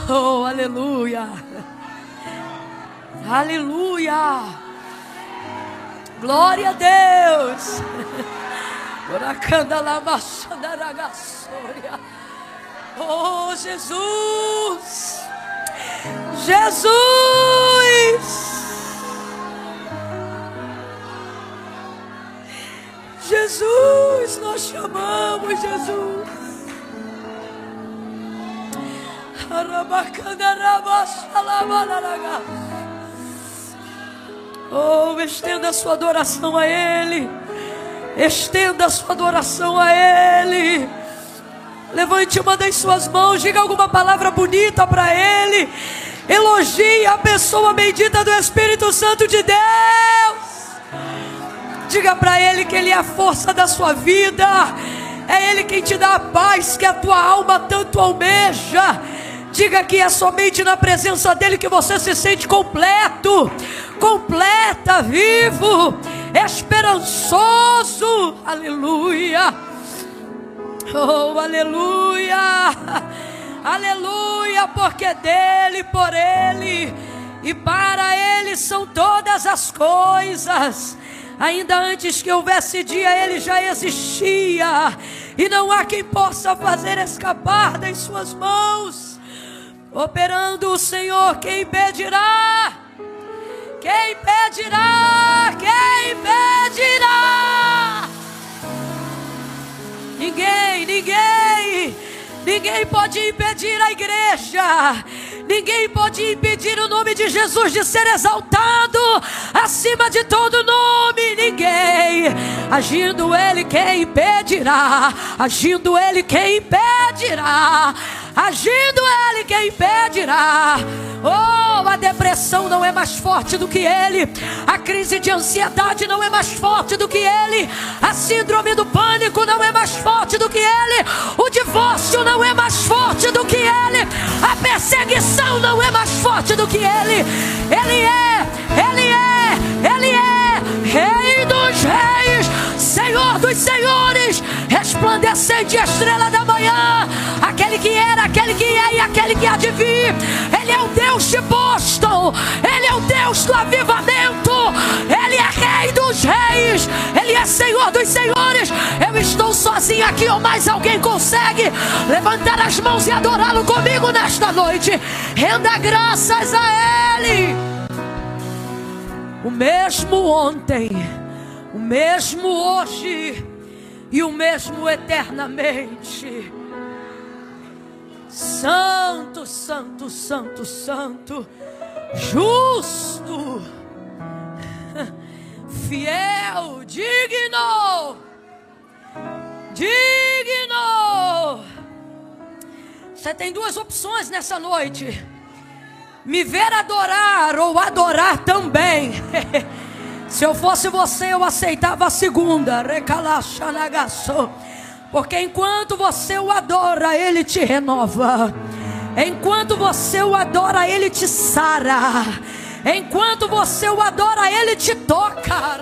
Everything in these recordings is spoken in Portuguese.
Oh, aleluia. Aleluia. Glória a Deus. Oh, Jesus. Jesus. Jesus, nós chamamos Jesus. Oh, estenda a sua adoração a Ele. Estenda a sua adoração a Ele. Levante uma das suas mãos, diga alguma palavra bonita para Ele. Elogie a pessoa bendita do Espírito Santo de Deus. Diga para Ele que Ele é a força da sua vida. É Ele quem te dá a paz que a tua alma tanto almeja. Diga que é somente na presença dEle que você se sente completo, completa, vivo, esperançoso. Aleluia. Oh, aleluia. Aleluia, porque dEle, por Ele e para Ele são todas as coisas. Ainda antes que houvesse dia, Ele já existia, e não há quem possa fazer escapar das suas mãos. Operando o Senhor, quem impedirá? Quem impedirá? Quem impedirá? Ninguém pode impedir a igreja. Ninguém pode impedir o nome de Jesus de ser exaltado acima de todo nome. Ninguém. Agindo Ele, quem impedirá? Agindo Ele, quem impedirá? Agindo Ele, quem impedirá? Oh, a depressão não é mais forte do que Ele. A crise de ansiedade não é mais forte do que Ele. A síndrome do pânico não é mais forte do que Ele. O divórcio não é mais forte do que Ele. A perseguição não é mais forte do que Ele. Ele é Rei dos reis, Senhor dos senhores, resplandecente estrela da manhã, aquele que era, aquele que é e aquele que há de vir. Ele é o Deus de Boston, Ele é o Deus do avivamento, Ele é Rei dos reis, Ele é Senhor dos senhores. Eu estou sozinho aqui, ou mais alguém consegue levantar as mãos e adorá-lo comigo nesta noite? Renda graças a Ele. O mesmo ontem, o mesmo hoje e o mesmo eternamente. Santo, santo, santo, santo, justo, fiel, digno. Você tem duas opções nessa noite: me ver adorar ou adorar também. Se eu fosse você, eu aceitava a segunda. Porque enquanto você o adora, Ele te renova. Enquanto você o adora, Ele te sara. Enquanto você o adora, Ele te toca.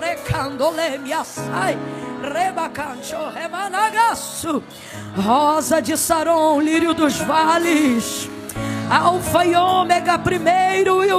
Rosa de Saron, lírio dos vales, Alfa e Ômega, primeiro e o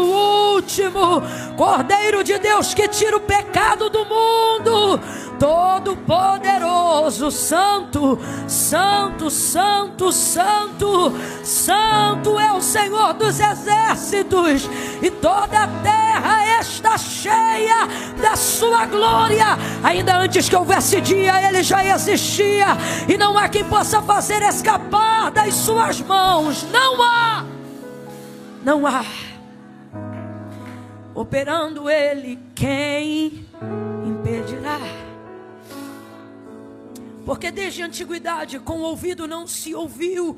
último, Cordeiro de Deus que tira o pecado do mundo, todo poderoso, santo, santo, santo, santo, santo é o Senhor dos exércitos, e toda a terra está cheia da sua glória. Ainda antes que houvesse dia, Ele já existia, e não há quem possa fazer escapar das suas mãos. Não há. Operando Ele, quem impedirá? Porque desde a antiguidade com o ouvido não se ouviu,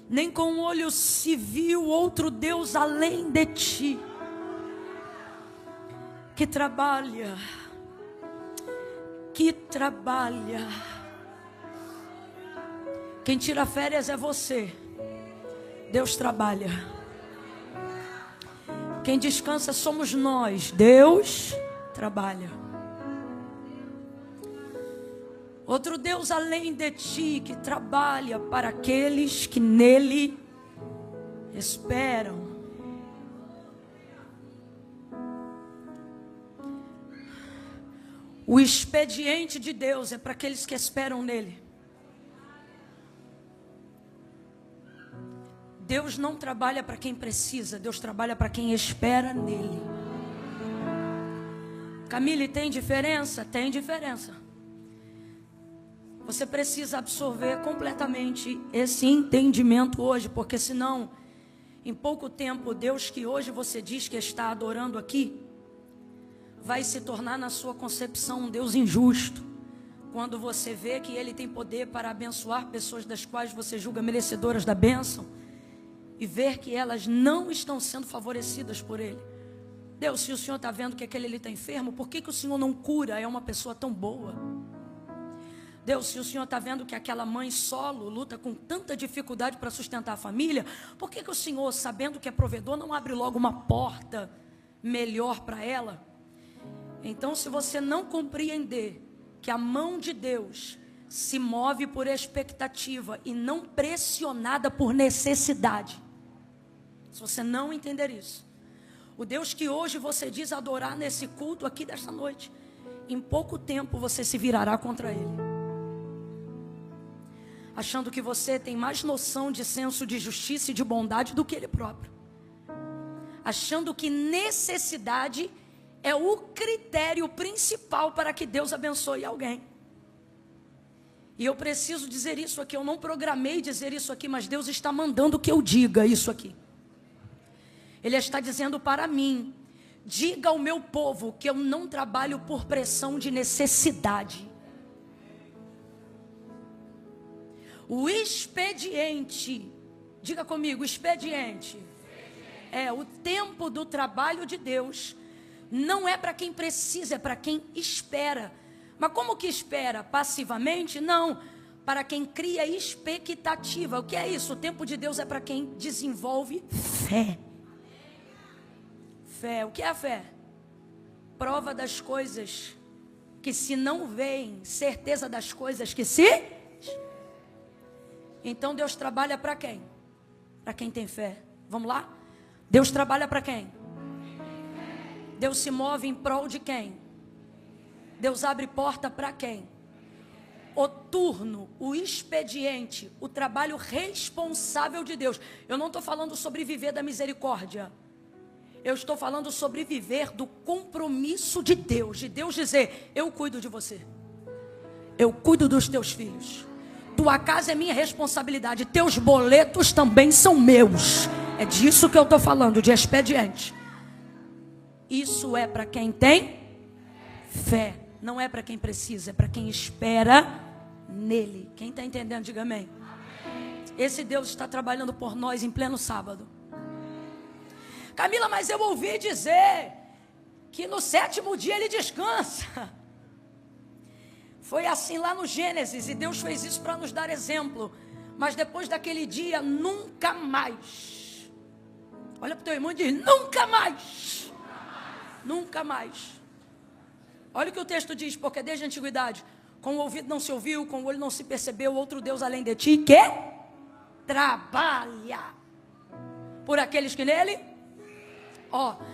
nem com o olho se viu outro Deus além de ti, que trabalha. Quem tira férias é você. Deus trabalha. Quem descansa somos nós. Deus trabalha. Outro Deus além de ti, que trabalha para aqueles que nele esperam. O expediente de Deus é para aqueles que esperam nele. Deus não trabalha para quem precisa, Deus trabalha para quem espera nele. Camille, tem diferença? Tem diferença. Você precisa absorver completamente esse entendimento hoje, porque senão, em pouco tempo, Deus que hoje você diz que está adorando aqui, vai se tornar na sua concepção um Deus injusto. Quando você vê que Ele tem poder para abençoar pessoas das quais você julga merecedoras da bênção, e ver que elas não estão sendo favorecidas por Ele. Deus, se o Senhor está vendo que aquele ali está enfermo, por que o Senhor não cura? É uma pessoa tão boa. Deus, se o Senhor está vendo que aquela mãe solo luta com tanta dificuldade para sustentar a família, por que o Senhor, sabendo que é provedor, não abre logo uma porta melhor para ela? Então, se você não compreender que a mão de Deus se move por expectativa e não pressionada por necessidade, se você não entender isso, o Deus que hoje você diz adorar nesse culto aqui desta noite, em pouco tempo você se virará contra Ele, achando que você tem mais noção de senso de justiça e de bondade do que Ele próprio, achando que necessidade é o critério principal para que Deus abençoe alguém. E eu preciso dizer isso aqui, eu não programei dizer isso aqui, mas Deus está mandando que eu diga isso aqui. Ele está dizendo para mim, diga ao meu povo que eu não trabalho por pressão de necessidade. O expediente, diga comigo, expediente. É o tempo do trabalho de Deus. Não é para quem precisa, é para quem espera. Mas como que espera? Passivamente? Não. Para quem cria expectativa. O que é isso? O tempo de Deus é para quem desenvolve fé. Fé. O que é a fé? Prova das coisas que se não veem, certeza das coisas que se... Então Deus trabalha para quem? Para quem tem fé. Vamos lá? Deus trabalha para quem? Deus se move em prol de quem? Deus abre porta para quem? O turno, o expediente, o trabalho responsável de Deus. Eu não estou falando sobre viver da misericórdia. Eu estou falando sobre viver do compromisso de Deus dizer, eu cuido de você. Eu cuido dos teus filhos. Tua casa é minha responsabilidade. Teus boletos também são meus. É disso que eu estou falando, de expediente. Isso é para quem tem fé. Não é para quem precisa, é para quem espera nele. Quem está entendendo, diga amém. Esse Deus está trabalhando por nós em pleno sábado. Camila, mas eu ouvi dizer que no 7º dia ele descansa. Foi assim lá no Gênesis, e Deus fez isso para nos dar exemplo. Mas depois daquele dia, nunca mais. Olha para o teu irmão e diz, nunca mais. Nunca mais. Olha o que o texto diz, porque desde a antiguidade, com o ouvido não se ouviu, com o olho não se percebeu, outro Deus além de ti, que trabalha por aqueles que nele...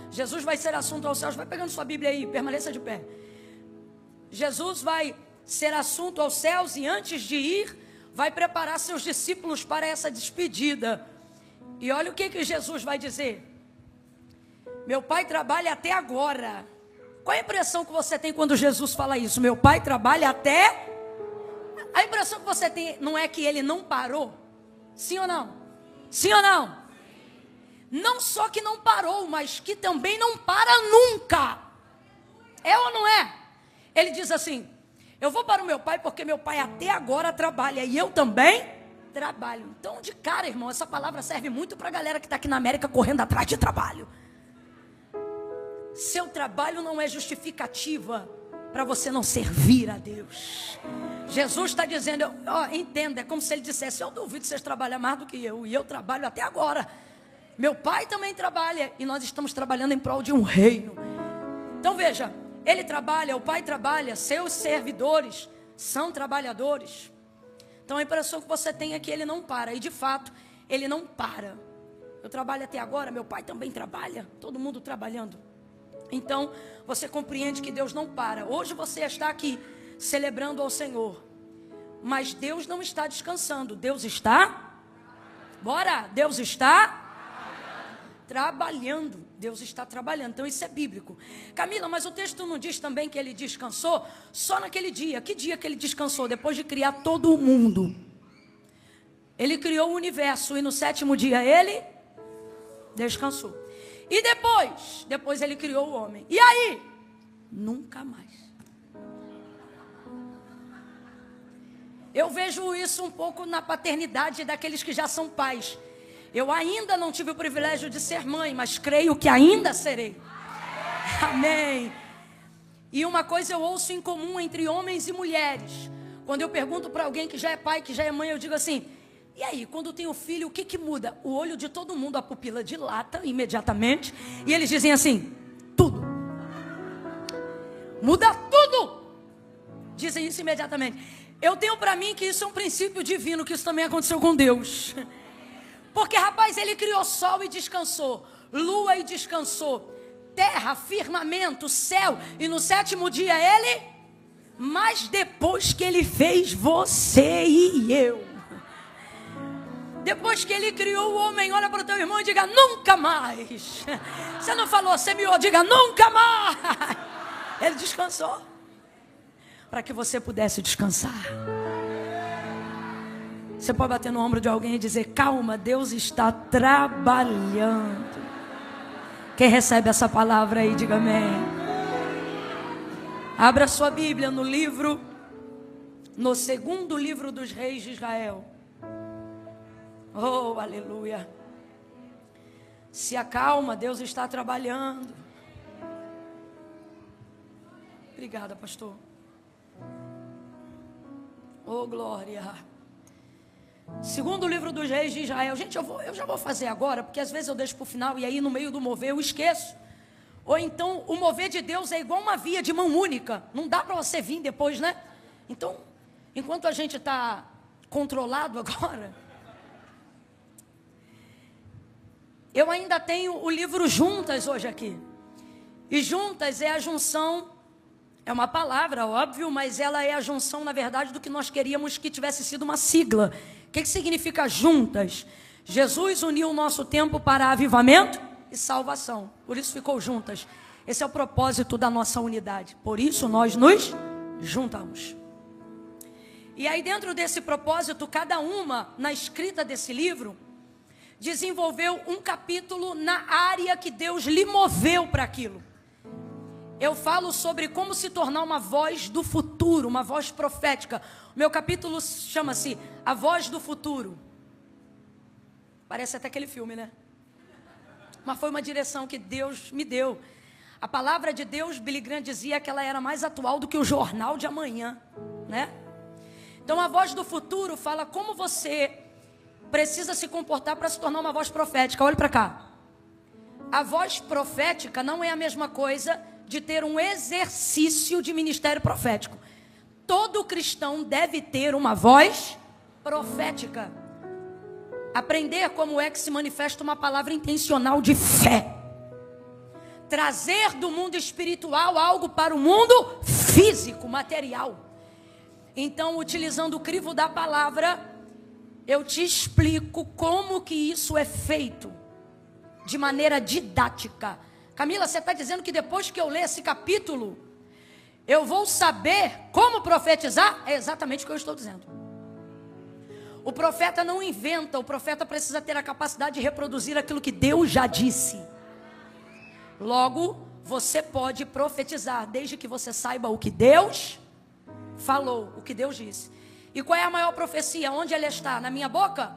Jesus vai ser assunto aos céus, vai pegando sua Bíblia aí, permaneça de pé. Jesus vai ser assunto aos céus e antes de ir, vai preparar seus discípulos para essa despedida. E olha o que Jesus vai dizer. Meu Pai trabalha até agora. Qual é a impressão que você tem quando Jesus fala isso? Meu Pai trabalha até... A impressão que você tem não é que ele não parou? Sim ou não? Sim ou não? Não só que não parou, mas que também não para nunca. É ou não é? Ele diz assim, eu vou para o meu Pai porque meu Pai até agora trabalha e eu também trabalho. Então, de cara, irmão, essa palavra serve muito para a galera que está aqui na América correndo atrás de trabalho. Seu trabalho não é justificativa para você não servir a Deus. Jesus está dizendo, entenda, é como se ele dissesse, eu duvido vocês trabalham mais do que eu, e eu trabalho até agora. Meu Pai também trabalha, e nós estamos trabalhando em prol de um reino. Então veja, ele trabalha, o Pai trabalha, seus servidores são trabalhadores. Então a impressão que você tem é que ele não para, e de fato, ele não para. Eu trabalho até agora, meu pai também trabalha, todo mundo trabalhando. Então, você compreende que Deus não para. Hoje você está aqui celebrando ao Senhor, mas Deus não está descansando. Deus está, bora, Deus está trabalhando. Deus está trabalhando, então isso é bíblico. Camila, mas o texto não diz também que ele descansou só naquele dia? Que dia que ele descansou? Depois de criar todo o mundo. Ele criou o universo e no 7º dia ele descansou. E depois ele criou o homem. E aí? Nunca mais. Eu vejo isso um pouco na paternidade daqueles que já são pais. Eu ainda não tive o privilégio de ser mãe, mas creio que ainda serei. Amém. E uma coisa eu ouço em comum entre homens e mulheres. Quando eu pergunto para alguém que já é pai, que já é mãe, eu digo assim: e aí, quando tem o filho, o que que muda? O olho de todo mundo, a pupila dilata imediatamente. E eles dizem assim: tudo. Muda tudo. Dizem isso imediatamente. Eu tenho para mim que isso é um princípio divino, que isso também aconteceu com Deus. Porque, rapaz, ele criou sol e descansou, lua e descansou, terra, firmamento, céu, e no 7º dia ele, mas depois que ele fez você e eu, depois que ele criou o homem, olha para o teu irmão e diga: nunca mais. Você não falou, semeou, diga: nunca mais. Ele descansou, para que você pudesse descansar. Você pode bater no ombro de alguém e dizer: calma, Deus está trabalhando. Quem recebe essa palavra aí, diga amém. Abra sua Bíblia no 2º livro dos reis de Israel. Oh, aleluia. Se acalma, Deus está trabalhando. Obrigada, pastor. Oh, glória. 2º livro dos reis de Israel. Gente, eu já vou fazer agora, porque às vezes eu deixo para o final e aí no meio do mover eu esqueço. Ou então o mover de Deus é igual uma via de mão única. Não dá para você vir depois, né? Então, enquanto a gente está controlado agora, eu ainda tenho o livro Juntas hoje aqui. E juntas é a junção, é uma palavra, óbvio, mas ela é a junção, na verdade, do que nós queríamos que tivesse sido uma sigla. O que significa juntas? Jesus uniu o nosso tempo para avivamento e salvação. Por isso ficou juntas. Esse é o propósito da nossa unidade. Por isso nós nos juntamos. E aí dentro desse propósito, cada uma, na escrita desse livro, desenvolveu um capítulo na área que Deus lhe moveu para aquilo. Eu falo sobre como se tornar uma voz do futuro, uma voz profética. O meu capítulo chama-se A Voz do Futuro. Parece até aquele filme, né? Mas foi uma direção que Deus me deu. A palavra de Deus, Billy Graham dizia que ela era mais atual do que o jornal de amanhã, né? Então a voz do futuro fala como você precisa se comportar para se tornar uma voz profética. Olha para cá. A voz profética não é a mesma coisa de ter um exercício de ministério profético. Todo cristão deve ter uma voz profética. Aprender como é que se manifesta uma palavra intencional de fé. Trazer do mundo espiritual algo para o mundo físico, material. Então, utilizando o crivo da palavra, eu te explico como que isso é feito de maneira didática. Camila, você está dizendo que depois que eu ler esse capítulo, eu vou saber como profetizar? É exatamente o que eu estou dizendo. O profeta não inventa, o profeta precisa ter a capacidade de reproduzir aquilo que Deus já disse. Logo, você pode profetizar, desde que você saiba o que Deus falou, o que Deus disse. E qual é a maior profecia? Onde ela está? Na minha boca?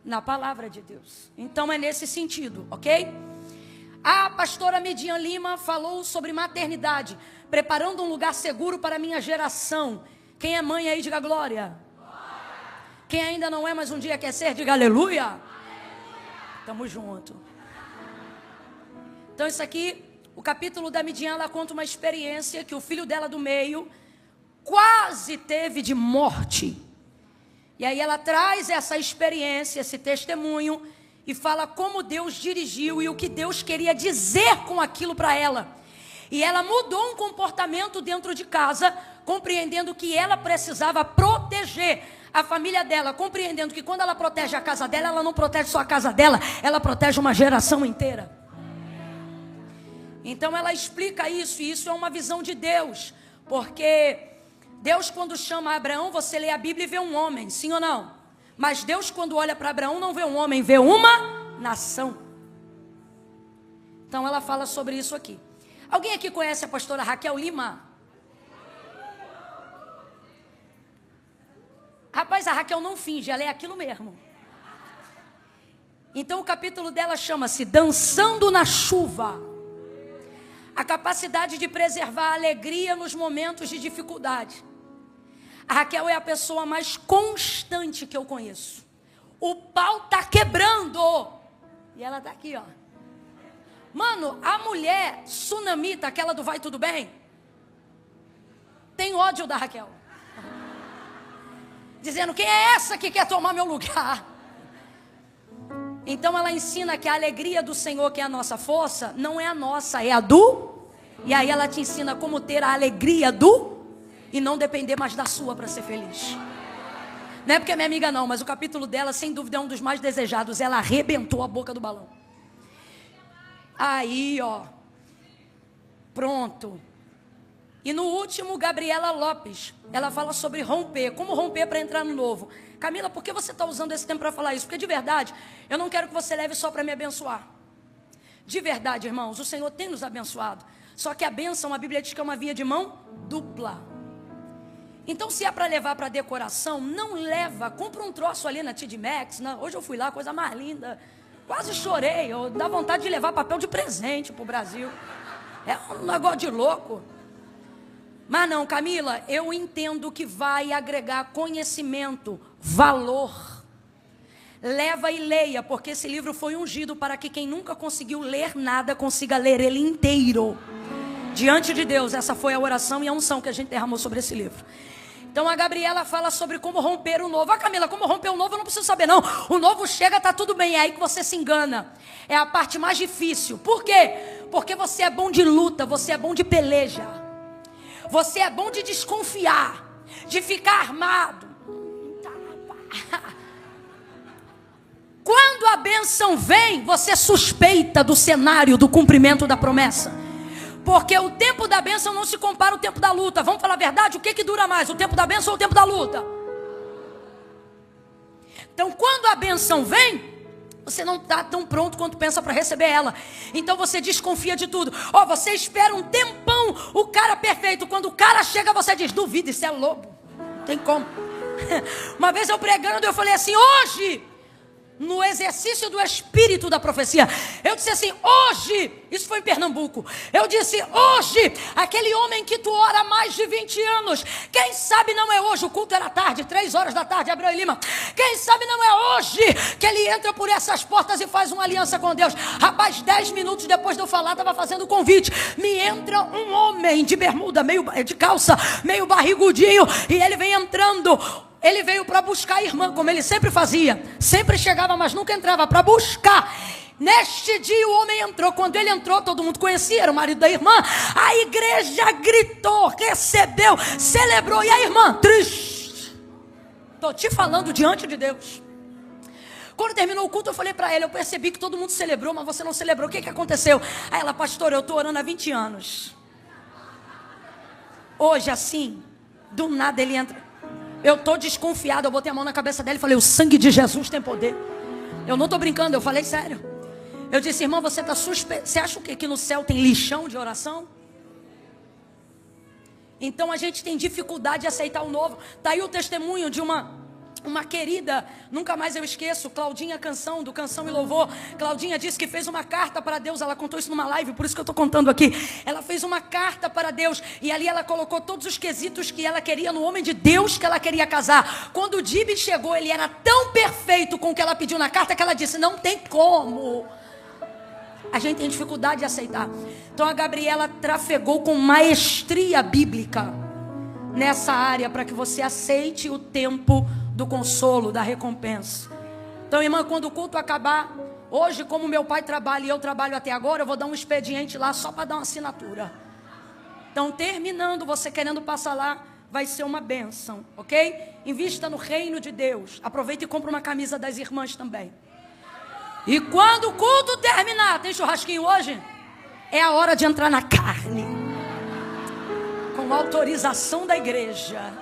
Na palavra de Deus. Então é nesse sentido, ok? A pastora Midian Lima falou sobre maternidade, preparando um lugar seguro para a minha geração. Quem é mãe aí, diga glória. Quem ainda não é, mas um dia quer ser, diga aleluia. Tamo junto. Então isso aqui, o capítulo da Midian, ela conta uma experiência que o filho dela do meio quase teve de morte. E aí ela traz essa experiência, esse testemunho, e fala como Deus dirigiu e o que Deus queria dizer com aquilo para ela. E ela mudou um comportamento dentro de casa, compreendendo que ela precisava proteger a família dela, compreendendo que quando ela protege a casa dela, ela não protege só a casa dela, ela protege uma geração inteira. Então ela explica isso, e isso é uma visão de Deus, porque Deus, quando chama Abraão, você lê a Bíblia e vê um homem, sim ou não? Mas Deus, quando olha para Abraão, não vê um homem, vê uma nação. Então ela fala sobre isso aqui. Alguém aqui conhece a pastora Raquel Lima? Rapaz, a Raquel não finge, ela é aquilo mesmo. Então o capítulo dela chama-se Dançando na Chuva. A capacidade de preservar a alegria nos momentos de dificuldade. A Raquel é a pessoa mais constante que eu conheço. O pau tá quebrando. E ela tá aqui, ó. Mano, a mulher tsunamita, aquela do vai tudo bem, tem ódio da Raquel. Dizendo, quem é essa que quer tomar meu lugar? Então ela ensina que a alegria do Senhor, que é a nossa força, não é a nossa, é a do. E aí ela te ensina como ter a alegria do e não depender mais da sua para ser feliz. Não é porque é minha amiga não, mas o capítulo dela, sem dúvida, é um dos mais desejados. Ela arrebentou a boca do balão. Aí, ó. Pronto. E no último, Gabriela Lopes. Ela fala sobre romper. Como romper para entrar no novo. Camila, por que você está usando esse tempo para falar isso? Porque de verdade, eu não quero que você leve só para me abençoar. De verdade, irmãos, o Senhor tem nos abençoado. Só que a bênção, a Bíblia diz que é uma via de mão dupla. Então, se é para levar para decoração, não leva. Compra um troço ali na TD Maxx. Hoje eu fui lá, coisa mais linda. Quase chorei. Dá vontade de levar papel de presente para o Brasil. É um negócio de louco. Mas não, Camila, eu entendo que vai agregar conhecimento, valor. Leva e leia, porque esse livro foi ungido para que quem nunca conseguiu ler nada consiga ler ele inteiro. Diante de Deus, essa foi a oração e a unção que a gente derramou sobre esse livro. Então a Gabriela fala sobre como romper o novo. Ah, Camila, como romper o novo eu não preciso saber não. O novo chega, tá tudo bem, é aí que você se engana. É a parte mais difícil. Por quê? Porque você é bom de luta, você é bom de peleja. Você é bom de desconfiar, de ficar armado. Quando a bênção vem, você suspeita do cenário do cumprimento da promessa. Porque o tempo da bênção não se compara ao tempo da luta. Vamos falar a verdade? O que dura mais? O tempo da bênção ou o tempo da luta? Então, quando a bênção vem, você não está tão pronto quanto pensa para receber ela. Então você desconfia de tudo. Você espera um tempão o cara perfeito. Quando o cara chega, você diz, duvida, isso é lobo. Não tem como. Uma vez eu pregando, eu falei assim, hoje, no exercício do espírito da profecia, eu disse assim, hoje, isso foi em Pernambuco, eu disse, hoje, aquele homem que tu ora há mais de 20 anos, quem sabe não é hoje, o culto era tarde, 3 horas da tarde, Abraão e Lima, quem sabe não é hoje, que ele entra por essas portas e faz uma aliança com Deus. Rapaz, 10 minutos depois de eu falar, estava fazendo o convite, me entra um homem de bermuda, de calça, meio barrigudinho, e ele vem entrando. Ele veio para buscar a irmã, como ele sempre fazia. Sempre chegava, mas nunca entrava, para buscar. Neste dia o homem entrou. Quando ele entrou, todo mundo conhecia, era o marido da irmã. A igreja gritou, recebeu, celebrou. E a irmã, triste. Estou te falando diante de Deus. Quando terminou o culto, eu falei para ela, eu percebi que todo mundo celebrou, mas você não celebrou. O que aconteceu? Aí ela, pastor, eu estou orando há 20 anos. Hoje, assim, do nada ele entra. Eu estou desconfiado, eu botei a mão na cabeça dela e falei, o sangue de Jesus tem poder. Eu não estou brincando, eu falei sério. Eu disse, irmã, você está suspeito. Você acha o quê? Que no céu tem lixão de oração? Então a gente tem dificuldade de aceitar o novo. Está aí o testemunho de uma querida, nunca mais eu esqueço, Claudinha Canção, do Canção e Louvor. Claudinha disse que fez uma carta para Deus, ela contou isso numa live, por isso que eu estou contando aqui. Ela fez uma carta para Deus, e ali ela colocou todos os quesitos que ela queria no homem de Deus que ela queria casar. Quando o Dibi chegou, ele era tão perfeito com o que ela pediu na carta, que ela disse, não tem como. A gente tem dificuldade de aceitar. Então a Gabriela trafegou com maestria bíblica nessa área, para que você aceite o tempo do consolo, da recompensa. Então, irmã, quando o culto acabar, hoje, como meu pai trabalha e eu trabalho até agora, eu vou dar um expediente lá só para dar uma assinatura. Então, terminando, você querendo passar lá, vai ser uma bênção, ok? Invista no reino de Deus. Aproveita e compra uma camisa das irmãs também. E quando o culto terminar, tem churrasquinho hoje? É a hora de entrar na carne, com autorização da igreja.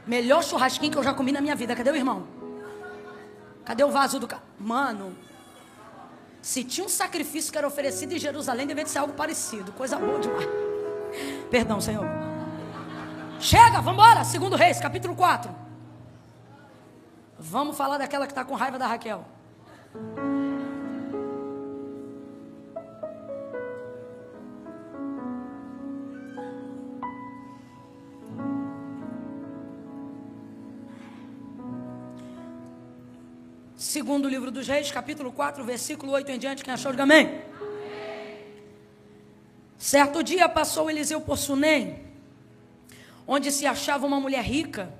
Melhor churrasquinho que eu já comi na minha vida. Cadê o irmão? Cadê o vaso do carro? Mano, se tinha um sacrifício que era oferecido em Jerusalém, devia ser algo parecido. Coisa boa demais. Perdão, Senhor. Chega, vamos embora. 2 Reis, capítulo 4. Vamos falar daquela que está com raiva da Raquel. Segundo livro dos Reis, capítulo 4, versículo 8 em diante. Quem achou, diga amém. Amém. Certo dia passou Eliseu por Sunem, onde se achava uma mulher rica,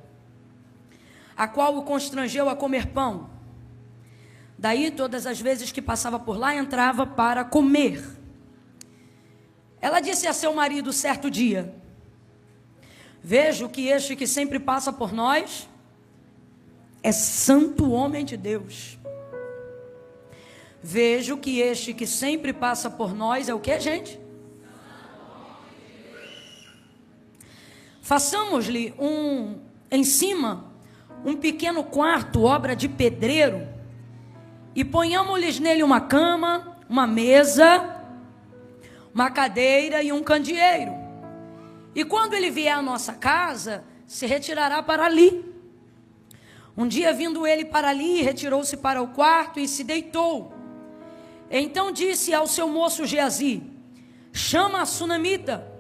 a qual o constrangeu a comer pão. Daí, todas as vezes que passava por lá, entrava para comer. Ela disse a seu marido certo dia: vejo que este que sempre passa por nós é santo homem de Deus. Vejo que este que sempre passa por nós é o que, gente? Façamos-lhe em cima um pequeno quarto, obra de pedreiro, e ponhamos-lhes nele uma cama, uma mesa, uma cadeira e um candeeiro. E quando ele vier à nossa casa, se retirará para ali. Um dia, vindo ele para ali, retirou-se para o quarto e se deitou. Então disse ao seu moço Geazi: chama a sunamita.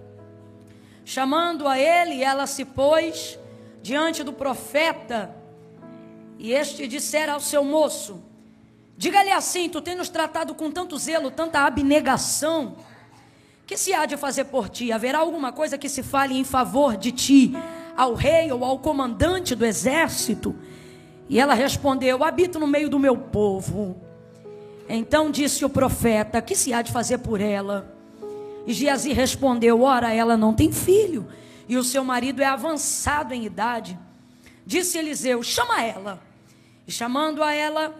Chamando a ele, ela se pôs diante do profeta, e este dissera ao seu moço: diga-lhe assim, tu tens nos tratado com tanto zelo, tanta abnegação, que se há de fazer por ti? Haverá alguma coisa que se fale em favor de ti ao rei ou ao comandante do exército? E ela respondeu: habito no meio do meu povo. Então disse o profeta: que se há de fazer por ela? E Geazi respondeu: ora, ela não tem filho, e o seu marido é avançado em idade. Disse Eliseu: chama ela. E chamando-a ela,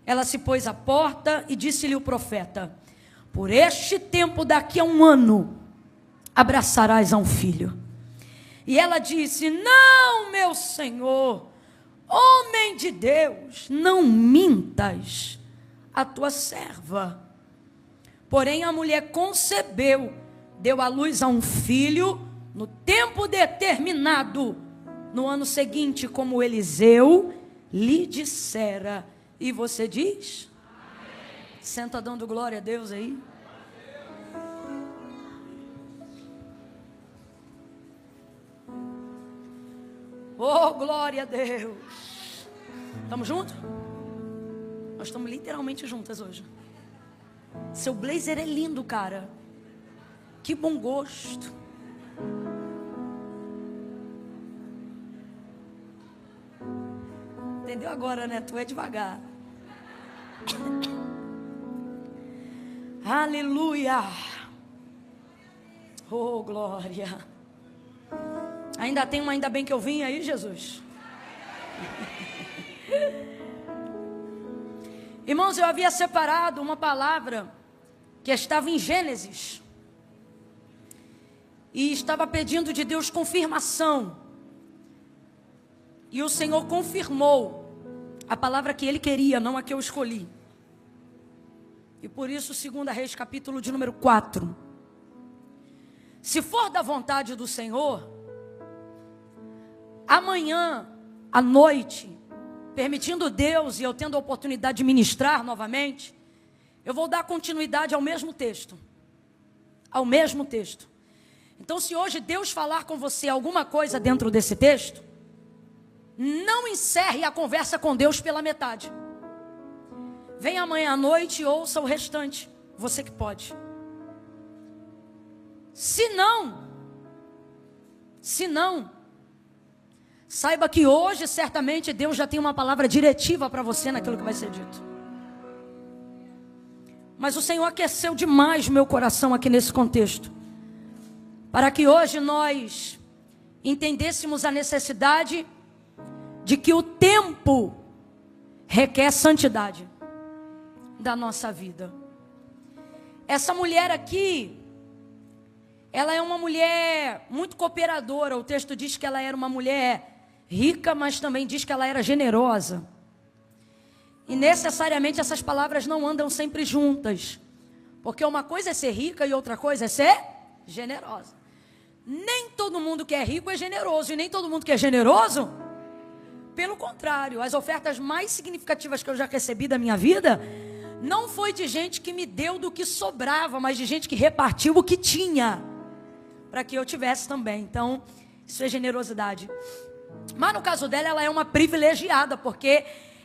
ela se pôs à porta, e disse-lhe o profeta: por este tempo, daqui a 1 ano, abraçarás a um filho. E ela disse: não, meu senhor, homem de Deus, não mintas a tua serva. Porém a mulher concebeu, deu à luz a um filho, no tempo determinado, no ano seguinte, como Eliseu lhe dissera. E você diz? Amém. Senta dando glória a Deus aí. Oh, glória a Deus. Estamos juntos? Nós estamos literalmente juntas hoje. Seu blazer é lindo, cara. Que bom gosto. Entendeu agora, né? Tu é devagar. Aleluia. Oh, glória. Ainda tem uma ainda bem que eu vim aí, Jesus? Irmãos, eu havia separado uma palavra que estava em Gênesis. E estava pedindo de Deus confirmação. E o Senhor confirmou a palavra que Ele queria, não a que eu escolhi. E por isso, 2 Reis, capítulo de número 4. Se for da vontade do Senhor, amanhã, à noite, permitindo Deus e eu tendo a oportunidade de ministrar novamente, eu vou dar continuidade ao mesmo texto. Ao mesmo texto. Então, se hoje Deus falar com você alguma coisa dentro desse texto, não encerre a conversa com Deus pela metade. Venha amanhã à noite e ouça o restante. Você que pode. Se não, saiba que hoje certamente Deus já tem uma palavra diretiva para você naquilo que vai ser dito. Mas o Senhor aqueceu demais o meu coração aqui nesse contexto, para que hoje nós entendêssemos a necessidade de que o tempo requer santidade da nossa vida. Essa mulher aqui, ela é uma mulher muito cooperadora. O texto diz que ela era uma mulher rica, mas também diz que ela era generosa. E necessariamente essas palavras não andam sempre juntas, porque uma coisa é ser rica e outra coisa é ser generosa. Nem todo mundo que é rico é generoso, e nem todo mundo que é generoso, pelo contrário, as ofertas mais significativas que eu já recebi da minha vida não foi de gente que me deu do que sobrava, mas de gente que repartiu o que tinha, para que eu tivesse também. Então, isso é generosidade. Mas no caso dela, ela é uma privilegiada, porque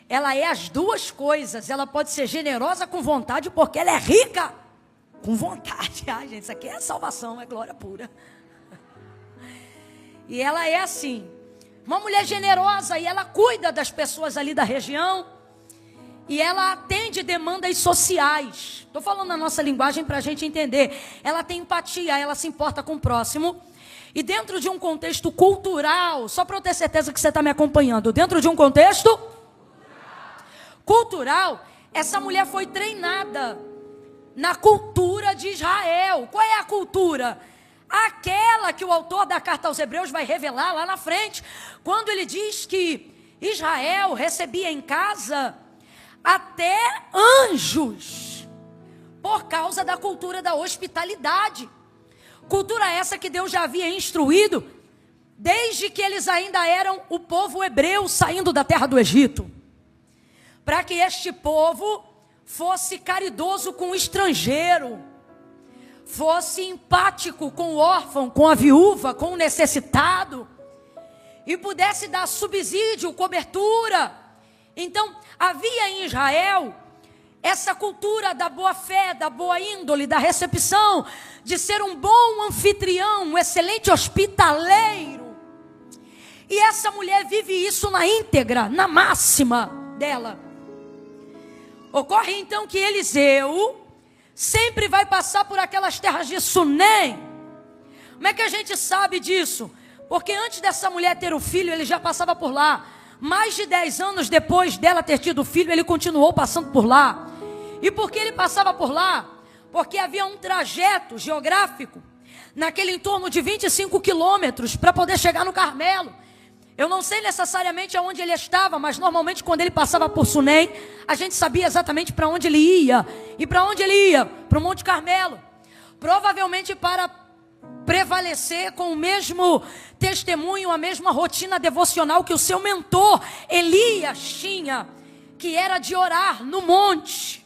ela é as duas coisas. Ela pode ser generosa com vontade, porque ela é rica com vontade. Ai, gente, isso aqui é salvação, é glória pura. E ela é assim, uma mulher generosa, e ela cuida das pessoas ali da região, e ela atende demandas sociais. Estou falando na nossa linguagem para a gente entender. Ela tem empatia, ela se importa com o próximo. E dentro de um contexto cultural, só para eu ter certeza que você está me acompanhando, dentro de um contexto cultural, essa mulher foi treinada na cultura de Israel. Qual é a cultura? Aquela que o autor da carta aos Hebreus vai revelar lá na frente, quando ele diz que Israel recebia em casa até anjos, por causa da cultura da hospitalidade. Cultura essa que Deus já havia instruído desde que eles ainda eram o povo hebreu saindo da terra do Egito, para que este povo fosse caridoso com o estrangeiro, fosse empático com o órfão, com a viúva, com o necessitado, e pudesse dar subsídio, cobertura. Então, havia em Israel essa cultura da boa fé, da boa índole, da recepção, de ser um bom anfitrião, um excelente hospitaleiro. E essa mulher vive isso na íntegra, na máxima dela. Ocorre então que Eliseu sempre vai passar por aquelas terras de Sunem. Como é que a gente sabe disso? Porque antes dessa mulher ter o filho, ele já passava por lá. Mais de 10 anos depois dela ter tido o filho, ele continuou passando por lá. E por que ele passava por lá? Porque havia um trajeto geográfico, naquele entorno de 25 quilômetros, para poder chegar no Carmelo. Eu não sei necessariamente aonde ele estava, mas normalmente quando ele passava por Sunem, a gente sabia exatamente para onde ele ia. E para onde ele ia? Para o Monte Carmelo. Provavelmente para prevalecer com o mesmo testemunho, a mesma rotina devocional que o seu mentor Elias tinha, que era de orar no monte.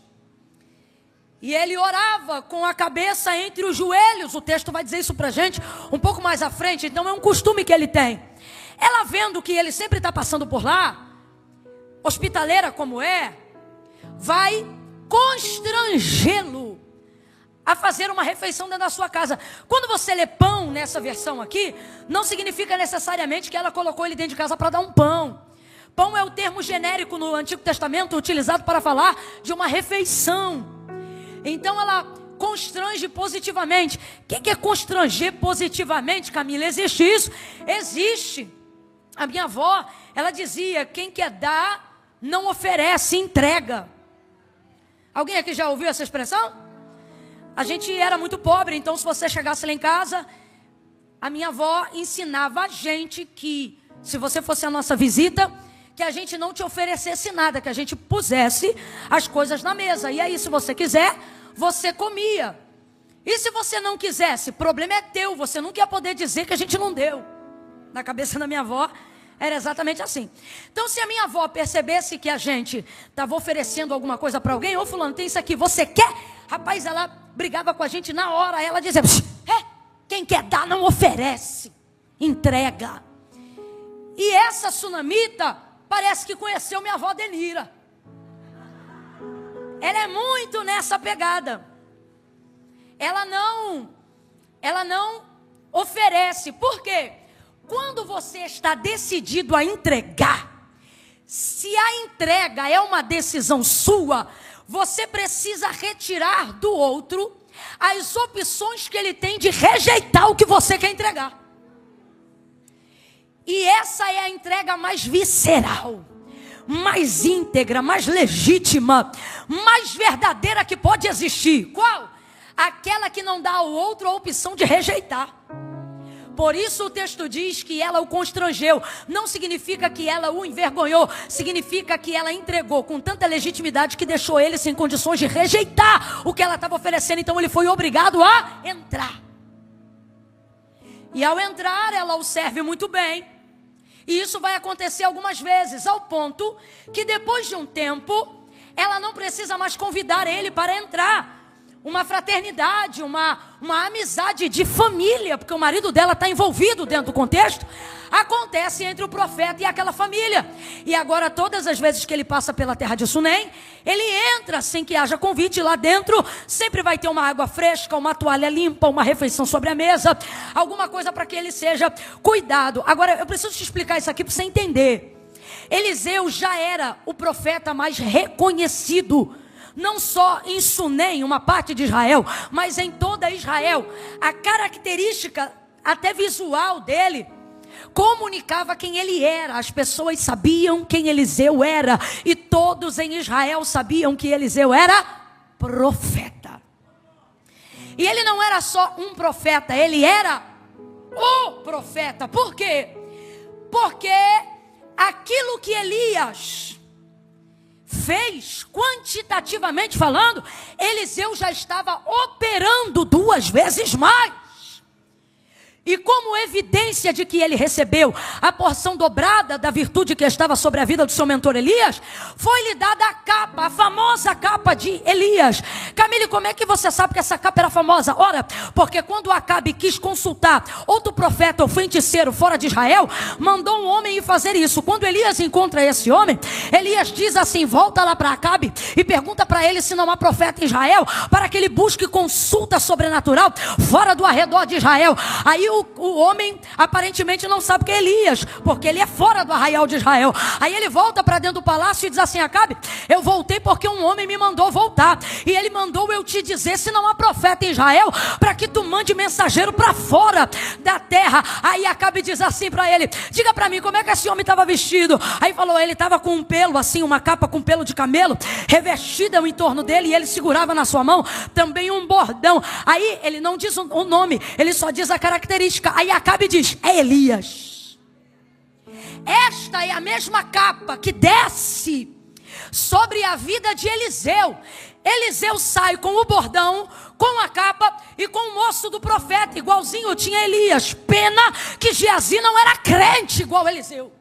E ele orava com a cabeça entre os joelhos. O texto vai dizer isso para a gente um pouco mais à frente. Então é um costume que ele tem. Ela, vendo que ele sempre está passando por lá, hospitaleira como é, vai constrangê-lo a fazer uma refeição dentro da sua casa. Quando você lê pão nessa versão aqui, não significa necessariamente que ela colocou ele dentro de casa para dar um pão. Pão é o termo genérico no Antigo Testamento utilizado para falar de uma refeição. Então ela constrange positivamente. O que é constranger positivamente, Camila? Existe isso? Existe. A minha avó, ela dizia: quem quer dar, não oferece, entrega. Alguém aqui já ouviu essa expressão? A gente era muito pobre, então se você chegasse lá em casa, a minha avó ensinava a gente que, se você fosse a nossa visita, que a gente não te oferecesse nada, que a gente pusesse as coisas na mesa. E aí, se você quiser, você comia. E se você não quisesse, problema é teu, você nunca ia poder dizer que a gente não deu. Na cabeça da minha avó, era exatamente assim. Então, se a minha avó percebesse que a gente estava oferecendo alguma coisa para alguém, ô fulano, tem isso aqui, você quer? Rapaz, ela brigava com a gente na hora, ela dizia: quem quer dar não oferece, entrega. E essa sunamita parece que conheceu minha avó Denira. Ela é muito nessa pegada. Ela não oferece. Por quê? Quando você está decidido a entregar, se a entrega é uma decisão sua, você precisa retirar do outro as opções que ele tem de rejeitar o que você quer entregar. E essa é a entrega mais visceral, mais íntegra, mais legítima, mais verdadeira que pode existir. Qual? Aquela que não dá ao outro a opção de rejeitar. Por isso o texto diz que ela o constrangeu. Não significa que ela o envergonhou. Significa que ela entregou com tanta legitimidade que deixou ele sem condições de rejeitar o que ela estava oferecendo. Então ele foi obrigado a entrar. E ao entrar, ela o serve muito bem. E isso vai acontecer algumas vezes, ao ponto que depois de um tempo, ela não precisa mais convidar ele para entrar. Uma fraternidade, uma amizade de família, porque o marido dela está envolvido dentro do contexto, acontece entre o profeta e aquela família. E agora todas as vezes que ele passa pela terra de Sunem, ele entra sem que haja convite. Lá dentro sempre vai ter uma água fresca, uma toalha limpa, uma refeição sobre a mesa, alguma coisa para que ele seja cuidado. Agora eu preciso te explicar isso aqui para você entender. Eliseu já era o profeta mais reconhecido, não só em Sunem, uma parte de Israel, mas em toda Israel. A característica até visual dele comunicava quem ele era. As pessoas sabiam quem Eliseu era, e todos em Israel sabiam que Eliseu era profeta. E ele não era só um profeta, ele era o profeta. Por quê? Porque aquilo que Elias fez, quantitativamente falando, Eliseu já estava operando 2 vezes mais. E como evidência de que ele recebeu a porção dobrada da virtude que estava sobre a vida do seu mentor Elias, foi-lhe dada a capa, a famosa capa de Elias. Camille, como é que você sabe que essa capa era famosa? Ora, porque quando Acabe quis consultar outro profeta ou feiticeiro fora de Israel, mandou um homem ir fazer isso. Quando Elias encontra esse homem, Elias diz assim: volta lá para Acabe e pergunta para ele se não há profeta em Israel, para que ele busque consulta sobrenatural fora do arredor de Israel. Aí o homem aparentemente não sabe que é Elias, porque ele é fora do arraial de Israel. Aí ele volta para dentro do palácio e diz assim: Acabe, eu voltei porque um homem me mandou voltar, e ele mandou eu te dizer se não há profeta em Israel, para que tu mande mensageiro para fora da terra. Aí Acabe diz assim para ele: diga para mim, como é que esse homem estava vestido? Aí falou: ele estava com um pelo assim, uma capa com pelo de camelo, revestida em torno dele, e ele segurava na sua mão também um bordão. Aí ele não diz o nome, ele só diz a característica. Aí Acabe diz: é Elias. Esta é a mesma capa que desce sobre a vida de Eliseu. Eliseu sai com o bordão, com a capa e com o moço do profeta, igualzinho tinha Elias. Pena que Geazi não era crente igual Eliseu.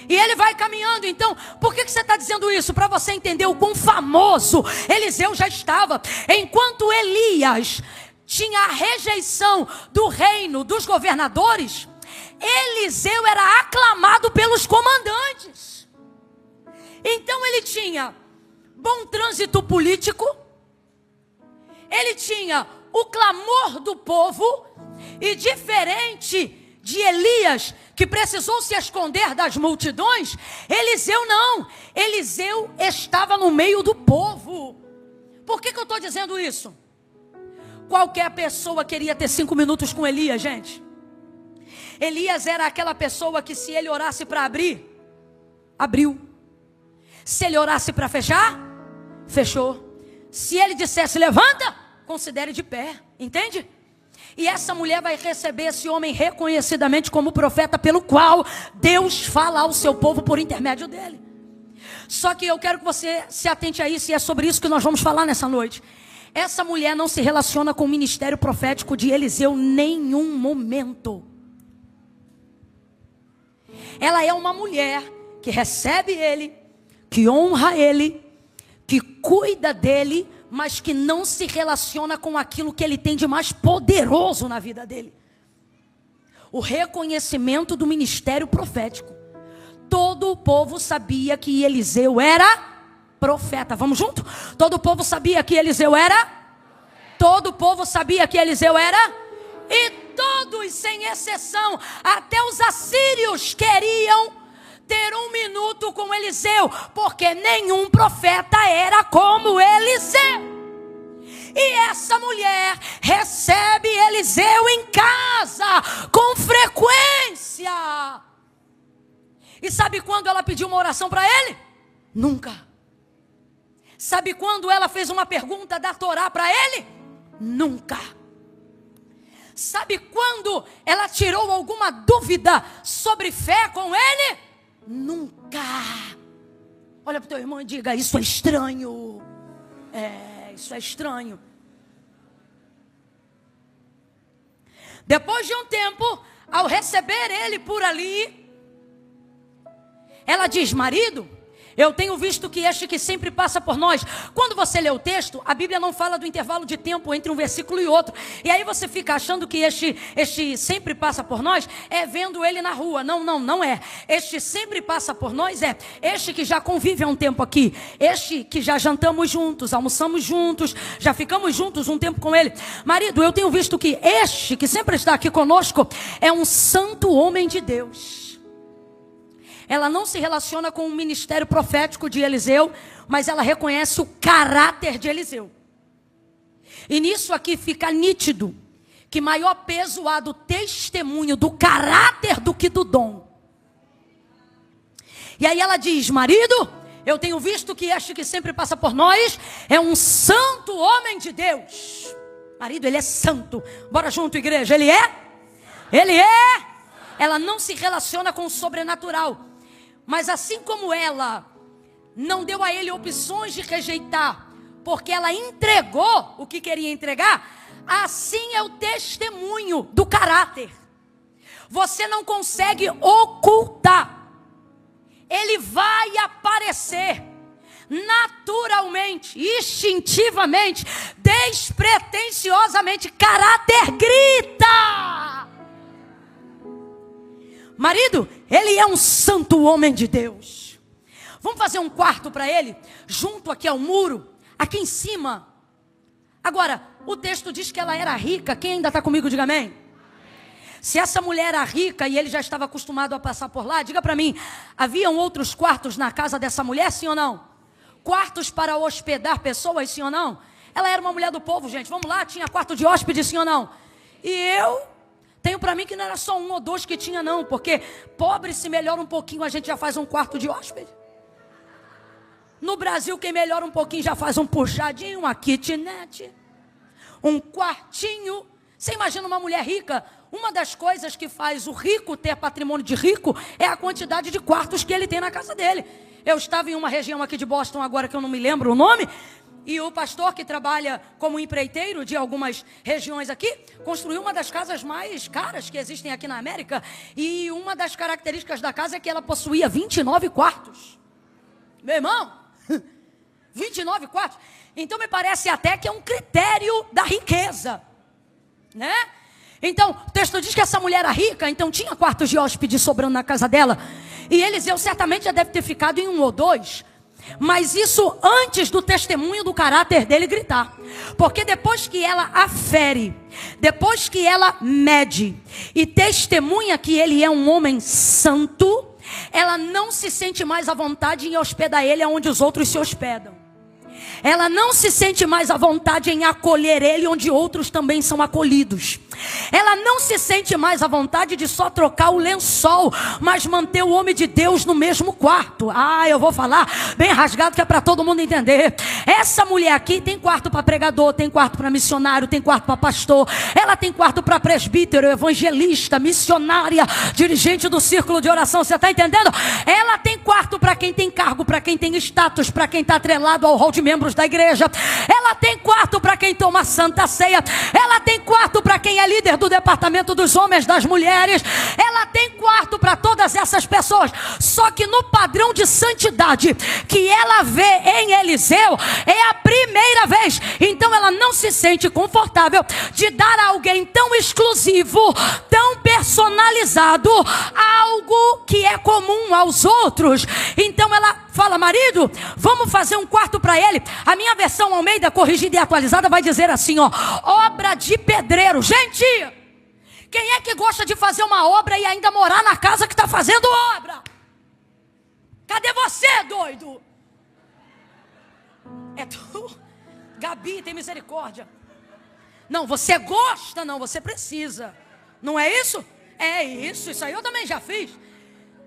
E ele vai caminhando. Então, por que você está dizendo isso? Para você entender o quão famoso Eliseu já estava. Enquanto Elias tinha a rejeição do reino, dos governadores, Eliseu era aclamado pelos comandantes. Então ele tinha bom trânsito político, ele tinha o clamor do povo, e diferente de Elias, que precisou se esconder das multidões, Eliseu não. Eliseu estava no meio do povo. Por que eu estou dizendo isso? Qualquer pessoa queria ter 5 minutos com Elias, gente. Elias era aquela pessoa que, se ele orasse para abrir, abriu. Se ele orasse para fechar, fechou. Se ele dissesse levanta, considere de pé, entende? E essa mulher vai receber esse homem reconhecidamente como profeta, pelo qual Deus fala ao seu povo por intermédio dele. Só que eu quero que você se atente a isso, e é sobre isso que nós vamos falar nessa noite. Essa mulher não se relaciona com o ministério profético de Eliseu em nenhum momento. Ela é uma mulher que recebe ele, que honra ele, que cuida dele, mas que não se relaciona com aquilo que ele tem de mais poderoso na vida dele: o reconhecimento do ministério profético. Todo o povo sabia que Eliseu era profeta. Vamos junto? Todo o povo sabia que Eliseu era? Todo o povo sabia que Eliseu era? E todos, sem exceção, até os assírios queriam ter um minuto com Eliseu, porque nenhum profeta era como Eliseu. E essa mulher recebe Eliseu em casa com frequência. E sabe quando ela pediu uma oração para ele? Nunca. Sabe quando ela fez uma pergunta da Torá para ele? Nunca. Sabe quando ela tirou alguma dúvida sobre fé com ele? Nunca. Olha para o teu irmão e diga: isso é estranho. Isso é estranho. Depois de um tempo, ao receber ele por ali, ela diz: marido, eu tenho visto que este que sempre passa por nós. Quando você lê o texto, a Bíblia não fala do intervalo de tempo entre um versículo e outro. E aí você fica achando que este sempre passa por nós é vendo ele na rua. Não é. Este sempre passa por nós é este que já convive há um tempo aqui. Este que já jantamos juntos, almoçamos juntos, já ficamos juntos um tempo com ele. Marido, eu tenho visto que este que sempre está aqui conosco é um santo homem de Deus. Ela não se relaciona com o ministério profético de Eliseu, mas ela reconhece o caráter de Eliseu. E nisso aqui fica nítido que maior peso há do testemunho, do caráter, do que do dom. E aí ela diz: marido, eu tenho visto que este que sempre passa por nós é um santo homem de Deus. Marido, ele é santo. Bora junto, igreja. Ele é? Ele é. Ela não se relaciona com o sobrenatural. Mas assim como ela não deu a ele opções de rejeitar, porque ela entregou o que queria entregar, assim é o testemunho do caráter. Você não consegue ocultar. Ele vai aparecer naturalmente, instintivamente, despretensiosamente. Caráter grita. Marido, ele é um santo homem de Deus. Vamos fazer um quarto para ele, junto aqui ao muro, aqui em cima. Agora, o texto diz que ela era rica. Quem ainda está comigo, diga amém. Se essa mulher era rica e ele já estava acostumado a passar por lá, diga para mim, haviam outros quartos na casa dessa mulher, sim ou não? Quartos para hospedar pessoas, sim ou não? Ela era uma mulher do povo, gente, vamos lá, tinha quarto de hóspede, sim ou não? E eu tenho para mim que não era só um ou dois que tinha não, porque pobre se melhora um pouquinho, a gente já faz um quarto de hóspede. No Brasil, quem melhora um pouquinho já faz um puxadinho, uma kitnet, um quartinho. Você imagina uma mulher rica? Uma das coisas que faz o rico ter patrimônio de rico é a quantidade de quartos que ele tem na casa dele. Eu estava em uma região aqui de Boston agora que eu não me lembro o nome, e o pastor que trabalha como empreiteiro de algumas regiões aqui, construiu uma das casas mais caras que existem aqui na América. E uma das características da casa é que ela possuía 29 quartos. Meu irmão, 29 quartos. Então me parece até que é um critério da riqueza, né? Então, o texto diz que essa mulher era rica, então tinha quartos de hóspede sobrando na casa dela. E Eliseu certamente já deve ter ficado em um ou dois. Mas isso antes do testemunho do caráter dele gritar. Porque depois que ela afere, depois que ela mede e testemunha que ele é um homem santo, ela não se sente mais à vontade em hospedar ele onde os outros se hospedam. Ela não se sente mais à vontade em acolher ele onde outros também são acolhidos. Ela não se sente mais à vontade de só trocar o lençol, mas manter o homem de Deus no mesmo quarto. Eu vou falar bem rasgado que é para todo mundo entender. Essa mulher aqui tem quarto para pregador, tem quarto para missionário, tem quarto para pastor. Ela tem quarto para presbítero, evangelista, missionária, dirigente do círculo de oração. Você está entendendo? Ela tem quarto para quem tem cargo, para quem tem status, para quem está atrelado ao rol de membros da igreja. Ela tem quarto para quem toma santa ceia. Ela tem quarto para quem é líder do departamento dos homens, das mulheres. Ela tem quarto para todas essas pessoas. Só que no padrão de santidade que ela vê em Eliseu, é a primeira vez. Então ela não se sente confortável de dar a alguém tão exclusivo, tão personalizado, algo que é comum aos outros. Então ela fala: marido, vamos fazer um quarto para ele. A minha versão Almeida, corrigida e atualizada, vai dizer assim, obra de pedreiro. Gente, Quem é que gosta de fazer uma obra e ainda morar na casa que está fazendo obra? Cadê você, doido? É tu? Gabi, tem misericórdia. Não, você gosta, não, você precisa. Não é isso? É isso, isso aí eu também já fiz.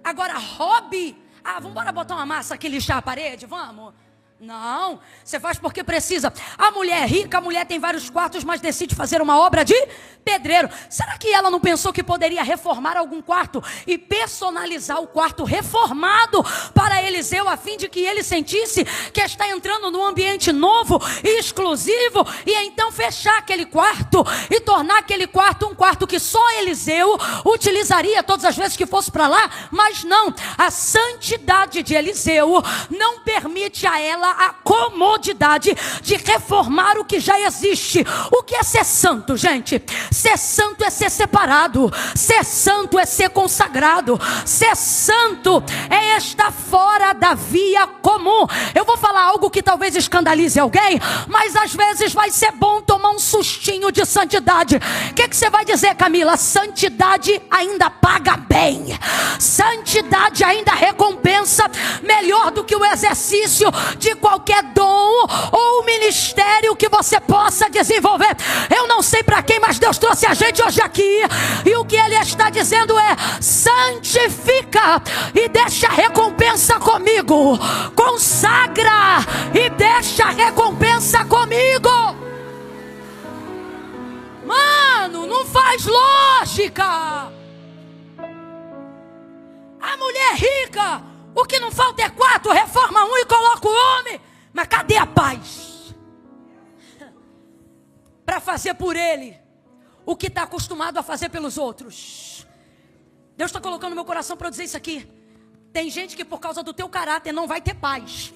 Agora, hobby. Vamos embora botar uma massa aqui e lixar a parede, vamos? Não, você faz porque precisa. A mulher é rica, a mulher tem vários quartos, mas decide fazer uma obra de pedreiro. Será que ela não pensou que poderia reformar algum quarto e personalizar o quarto reformado para Eliseu, a fim de que ele sentisse que está entrando num ambiente novo e exclusivo, e então fechar aquele quarto e tornar aquele quarto um quarto que só Eliseu utilizaria todas as vezes que fosse para lá? Mas não, a santidade de Eliseu não permite a ela a comodidade de reformar o que já existe. O que é ser santo, gente? Ser santo é ser separado. Ser santo é ser consagrado. Ser santo é estar fora da via comum. Eu vou falar algo que talvez escandalize alguém, mas às vezes vai ser bom tomar um sustinho de santidade. O que você vai dizer, Camila? Santidade ainda paga bem. Santidade ainda recompensa melhor do que o exercício de qualquer dom ou ministério que você possa desenvolver. Eu não sei para quem, mas Deus trouxe a gente hoje aqui, e o que Ele está dizendo é: santifica e deixa a recompensa comigo. Consagra e deixa a recompensa comigo. Mano, não faz lógica. A mulher rica, o que não falta é quarto, reforma um e coloca o homem. Mas cadê a paz? Para fazer por ele o que está acostumado a fazer pelos outros. Deus está colocando no meu coração para eu dizer isso aqui. Tem gente que por causa do teu caráter não vai ter paz.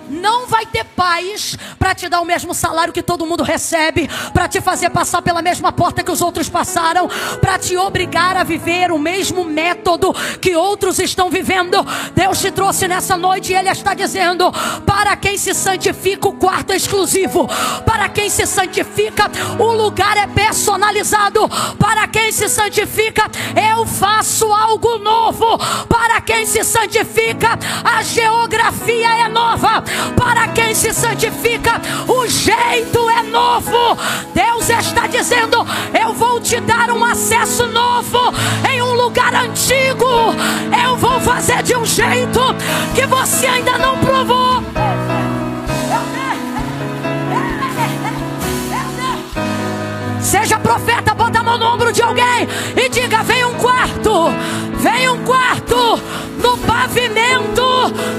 Não vai ter paz para te dar o mesmo salário que todo mundo recebe, para te fazer passar pela mesma porta que os outros passaram, para te obrigar a viver o mesmo método que outros estão vivendo. Deus te trouxe nessa noite e Ele está dizendo: para quem se santifica, o quarto é exclusivo. Para quem se santifica, o lugar é personalizado. Para quem se santifica, eu faço algo novo. Para quem se santifica, a geografia é nova. Para quem se santifica, o jeito é novo. Deus está dizendo: eu vou te dar um acesso novo em um lugar antigo. Eu vou fazer de um jeito que você ainda não provou. Seja profeta, bota a mão no ombro de alguém e diga: vem um quarto no pavimento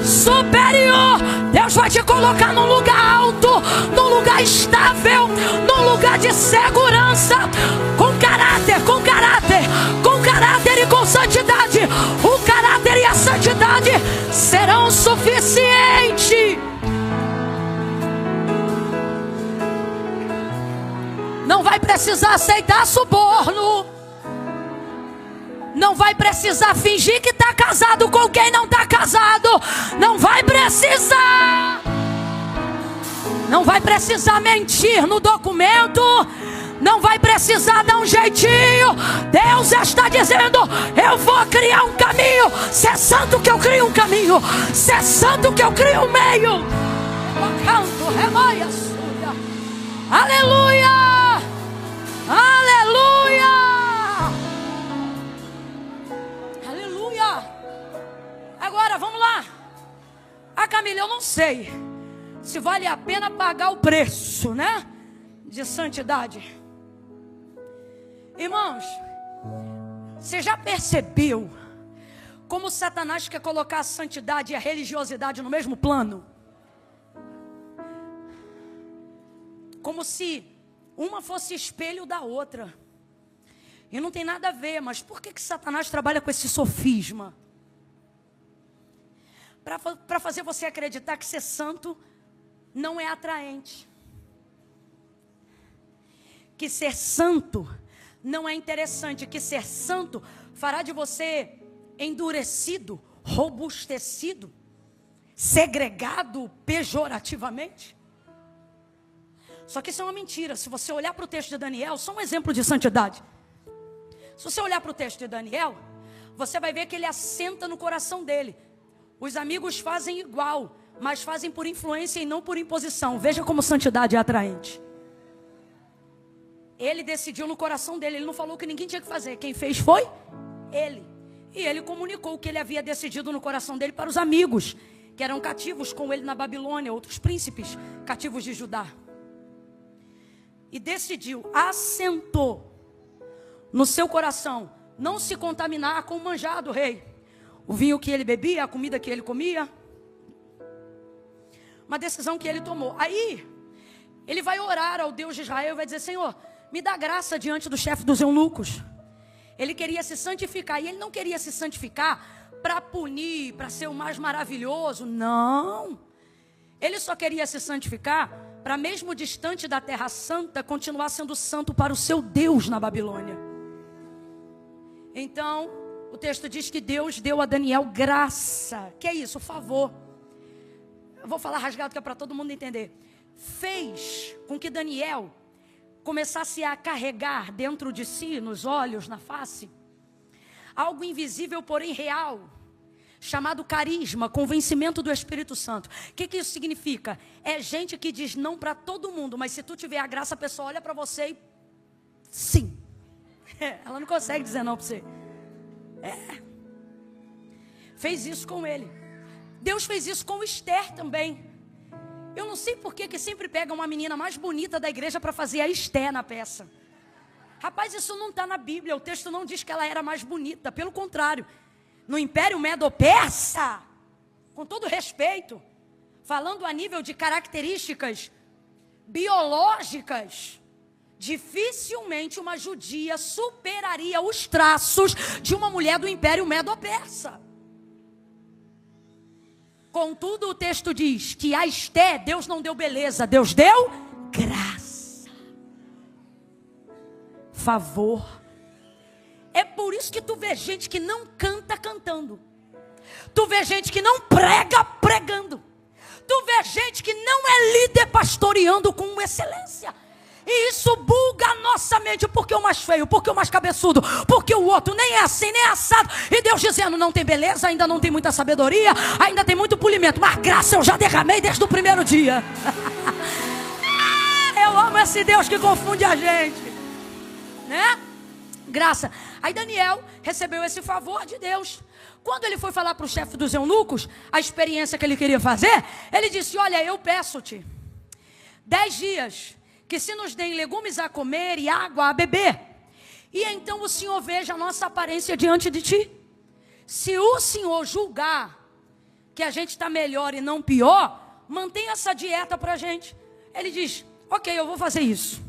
superior. Deus vai te colocar num lugar alto, num lugar estável, num lugar de segurança, com caráter e com santidade. O caráter e a santidade serão suficientes. Não vai precisar aceitar suborno. Não vai precisar fingir que está casado com quem não está casado. Não vai precisar. Não vai precisar mentir no documento. Não vai precisar dar um jeitinho. Deus está dizendo: eu vou criar um caminho. Se é santo que eu crio um caminho, se é santo que eu crio um meio. Aleluia. Aleluia! Aleluia! Agora, vamos lá. Camila, eu não sei se vale a pena pagar o preço, né? De santidade. Irmãos, você já percebeu como Satanás quer colocar a santidade e a religiosidade no mesmo plano? Como se uma fosse espelho da outra. E não tem nada a ver, mas por que Satanás trabalha com esse sofisma? Para fazer você acreditar que ser santo não é atraente. Que ser santo não é interessante. Que ser santo fará de você endurecido, robustecido, segregado pejorativamente. Só que isso é uma mentira. Se você olhar para o texto de Daniel, só um exemplo de santidade. Se você olhar para o texto de Daniel, você vai ver que ele assenta no coração dele. Os amigos fazem igual, mas fazem por influência e não por imposição. Veja como santidade é atraente. Ele decidiu no coração dele, ele não falou que ninguém tinha que fazer. Quem fez foi ele. E ele comunicou o que ele havia decidido no coração dele para os amigos, que eram cativos com ele na Babilônia, outros príncipes cativos de Judá. E decidiu, assentou no seu coração, não se contaminar com o manjar do rei. O vinho que ele bebia, a comida que ele comia. Uma decisão que ele tomou. Aí, ele vai orar ao Deus de Israel e vai dizer: Senhor, me dá graça diante do chefe dos eunucos. Ele queria se santificar. E ele não queria se santificar para punir, para ser o mais maravilhoso. Não. Ele só queria se santificar para, mesmo distante da terra santa, continuar sendo santo para o seu Deus na Babilônia. Então, o texto diz que Deus deu a Daniel graça. Que é isso? Favor. Eu vou falar rasgado que é para todo mundo entender. Fez com que Daniel começasse a carregar dentro de si, nos olhos, na face, algo invisível, porém real, chamado carisma, convencimento do Espírito Santo. O que isso significa? É gente que diz não para todo mundo, mas se tu tiver a graça, a pessoa olha para você e sim. Ela não consegue dizer não para você. Fez isso com ele. Deus fez isso com Esther também. Eu não sei por que sempre pega uma menina mais bonita da igreja para fazer a Esther na peça. Rapaz, isso não está na Bíblia. O texto não diz que ela era mais bonita. Pelo contrário, no Império Medo-Persa, com todo respeito, falando a nível de características biológicas, dificilmente uma judia superaria os traços de uma mulher do Império Medo-Persa. Contudo, o texto diz que a Esther, Deus não deu beleza, Deus deu graça, favor. É por isso que tu vê gente que não canta cantando. Tu vê gente que não prega pregando. Tu vê gente que não é líder pastoreando com excelência. E isso buga a nossa mente. Porque o mais feio, porque o mais cabeçudo, porque o outro nem é assim, nem é assado. E Deus dizendo, não tem beleza, ainda não tem muita sabedoria, ainda tem muito polimento, mas graça eu já derramei desde o primeiro dia. Eu amo esse Deus que confunde a gente, né? Graça. Aí Daniel recebeu esse favor de Deus. Quando ele foi falar para o chefe dos eunucos a experiência que ele queria fazer, ele disse: olha, eu peço-te 10 dias que se nos deem legumes a comer e água a beber, e então o Senhor veja a nossa aparência diante de ti. Se o Senhor julgar que a gente está melhor e não pior, mantenha essa dieta para a gente. Ele diz: ok, eu vou fazer isso.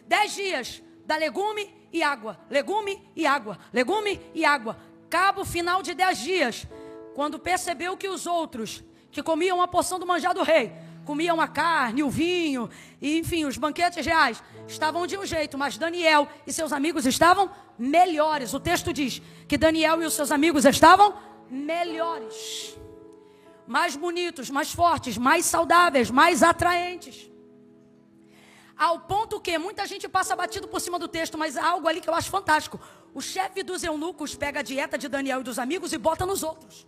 10 dias, dá legume e água, legume e água, legume e água. Cabo final de 10 dias, quando percebeu que os outros, que comiam a porção do manjar do rei, comiam a carne, o vinho, e enfim, os banquetes reais, estavam de um jeito, mas Daniel e seus amigos estavam melhores. O texto diz que Daniel e os seus amigos estavam melhores, mais bonitos, mais fortes, mais saudáveis, mais atraentes. Ao ponto que muita gente passa batido por cima do texto, mas há algo ali que eu acho fantástico. O chefe dos eunucos pega a dieta de Daniel e dos amigos e bota nos outros.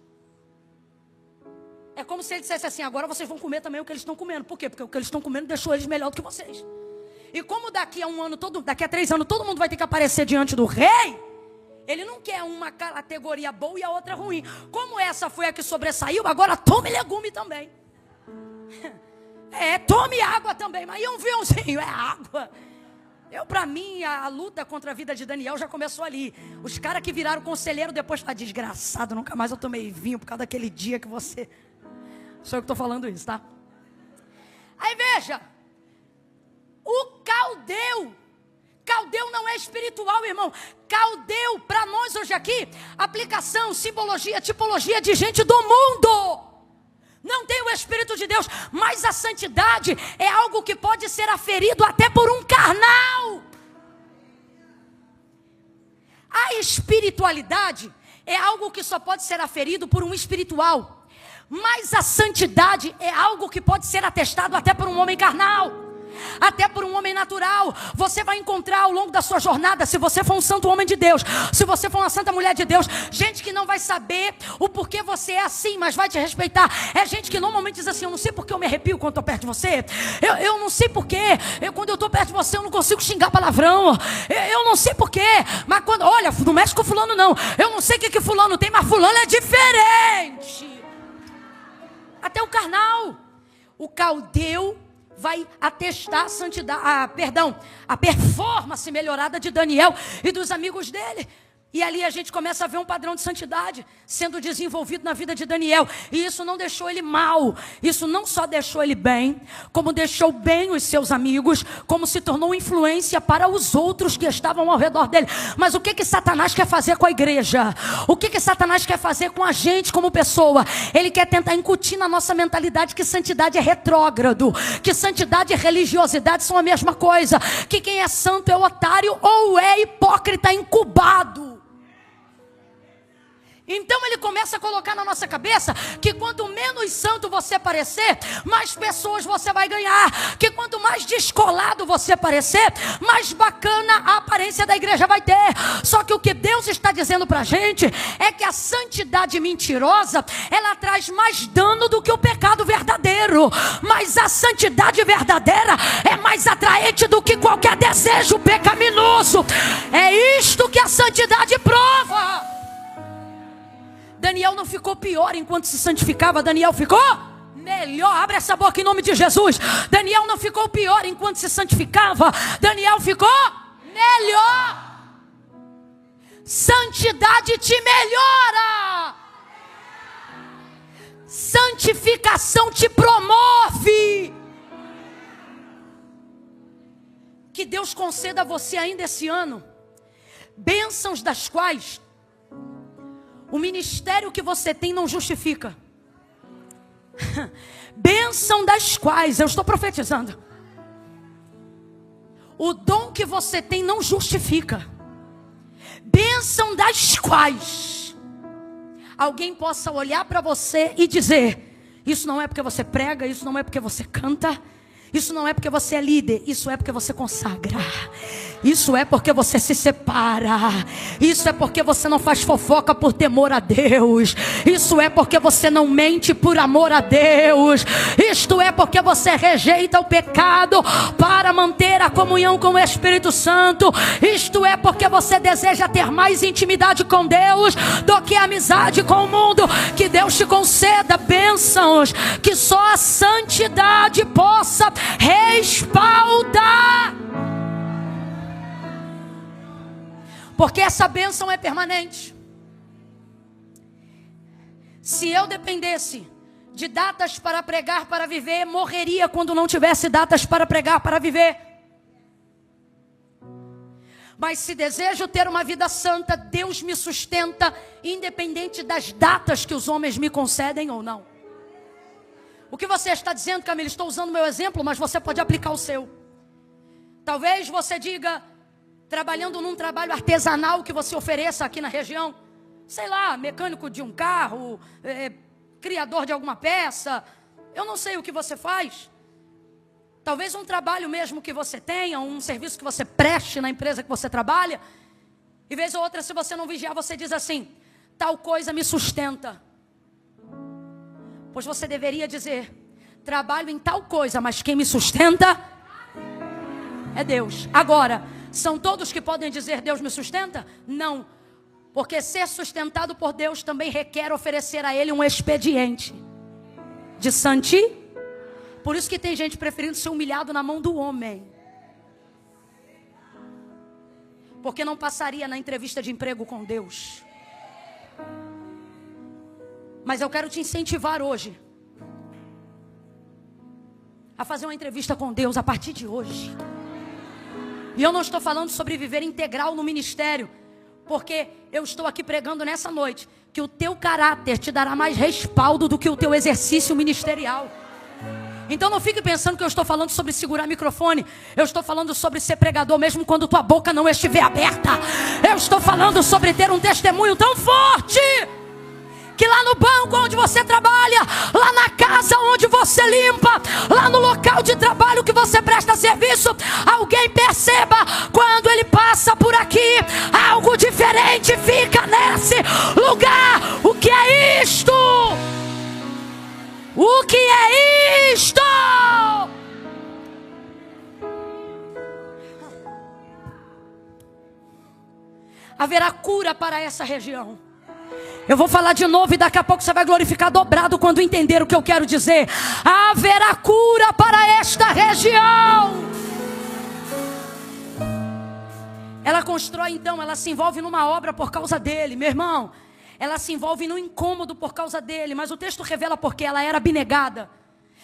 É como se ele dissesse assim: agora vocês vão comer também o que eles estão comendo. Por quê? Porque o que eles estão comendo deixou eles melhor do que vocês. E como daqui a um ano, daqui a 3 anos, todo mundo vai ter que aparecer diante do rei, ele não quer uma categoria boa e a outra ruim. Como essa foi a que sobressaiu, agora tome legume também. Tome água também, mas e um vinhozinho, é água. Para mim, a luta contra a vida de Daniel já começou ali. Os caras que viraram conselheiro depois, desgraçado, nunca mais eu tomei vinho por causa daquele dia que você... Sou eu que estou falando isso, tá? Aí veja, o caldeu não é espiritual, irmão. Caldeu, para nós hoje aqui, aplicação, simbologia, tipologia de gente do mundo. Não tem o Espírito de Deus, mas a santidade é algo que pode ser aferido até por um carnal. A espiritualidade é algo que só pode ser aferido por um espiritual. Mas a santidade é algo que pode ser atestado até por um homem carnal. Até por um homem natural. Você vai encontrar ao longo da sua jornada, se você for um santo homem de Deus, se você for uma santa mulher de Deus, gente que não vai saber o porquê você é assim, mas vai te respeitar. É gente que normalmente diz assim: eu não sei porque eu me arrepio quando estou perto de você. Eu não sei porquê. Quando eu estou perto de você eu não consigo xingar palavrão. Eu não sei porquê. Mas quando, olha, não mexe com fulano não. Eu não sei o que fulano tem, mas fulano é diferente. Até o carnal. O caldeu vai atestar a santidade, a performance melhorada de Daniel e dos amigos dele. E ali a gente começa a ver um padrão de santidade sendo desenvolvido na vida de Daniel. E isso não deixou ele mal. Isso não só deixou ele bem, como deixou bem os seus amigos, como se tornou influência para os outros que estavam ao redor dele. Mas o que Satanás quer fazer com a igreja? O que Satanás quer fazer com a gente como pessoa? Ele quer tentar incutir na nossa mentalidade que santidade é retrógrado, que santidade e religiosidade são a mesma coisa, que quem é santo é otário ou é hipócrita incubado. Então ele começa a colocar na nossa cabeça que quanto menos santo você parecer, mais pessoas você vai ganhar. Que quanto mais descolado você parecer, mais bacana a aparência da igreja vai ter. Só que o que Deus está dizendo pra gente é que a santidade mentirosa, ela traz mais dano do que o pecado verdadeiro. Mas a santidade verdadeira é mais atraente do que qualquer desejo pecaminoso. É isto que a santidade prova. Daniel não ficou pior enquanto se santificava. Daniel ficou melhor. Abre essa boca em nome de Jesus. Daniel não ficou pior enquanto se santificava. Daniel ficou melhor. Santidade te melhora. Santificação te promove. Que Deus conceda a você ainda esse ano bênçãos das quais o ministério que você tem não justifica. Bênção das quais, eu estou profetizando, o dom que você tem não justifica. Bênção das quais alguém possa olhar para você e dizer: isso não é porque você prega, isso não é porque você canta, isso não é porque você é líder, isso é porque você consagra. Isso é porque você se separa. Isso é porque você não faz fofoca por temor a Deus. Isso é porque você não mente por amor a Deus. Isto é porque você rejeita o pecado para manter a comunhão com o Espírito Santo. Isto é porque você deseja ter mais intimidade com Deus do que amizade com o mundo. Que Deus te conceda bênçãos que só a santidade possa respaldar. Porque essa bênção é permanente. Se eu dependesse de datas para pregar para viver, morreria quando não tivesse datas para pregar para viver. Mas se desejo ter uma vida santa, Deus me sustenta, independente das datas que os homens me concedem ou não. O que você está dizendo, Camila? Estou usando o meu exemplo, mas você pode aplicar o seu. Talvez você diga: trabalhando num trabalho artesanal que você ofereça aqui na região, sei lá, mecânico de um carro, criador de alguma peça, eu não sei o que você faz. Talvez um trabalho mesmo que você tenha, um serviço que você preste na empresa que você trabalha, e vez ou outra, se você não vigiar, você diz assim: tal coisa me sustenta. Pois você deveria dizer: trabalho em tal coisa, mas quem me sustenta é Deus. Agora, são todos que podem dizer Deus me sustenta? Não. Porque ser sustentado por Deus também requer oferecer a Ele um expediente de santidade. Por isso que tem gente preferindo ser humilhado na mão do homem. Porque não passaria na entrevista de emprego com Deus. Mas eu quero te incentivar hoje a fazer uma entrevista com Deus a partir de hoje. E eu não estou falando sobre viver integral no ministério, porque eu estou aqui pregando nessa noite que o teu caráter te dará mais respaldo do que o teu exercício ministerial. Então não fique pensando que eu estou falando sobre segurar microfone. Eu estou falando sobre ser pregador mesmo quando tua boca não estiver aberta. Eu estou falando sobre ter um testemunho tão forte que lá no banco onde você trabalha, lá na casa onde você limpa, lá no local de trabalho que você presta serviço, alguém perceba quando ele passa por aqui, algo diferente fica nesse lugar. O que é isto? O que é isto? Haverá cura para essa região. Eu vou falar de novo e daqui a pouco você vai glorificar dobrado quando entender o que eu quero dizer. Haverá cura para esta região. Ela constrói então, ela se envolve numa obra por causa dele, meu irmão. Ela se envolve num incômodo por causa dele, mas o texto revela porque ela era abnegada.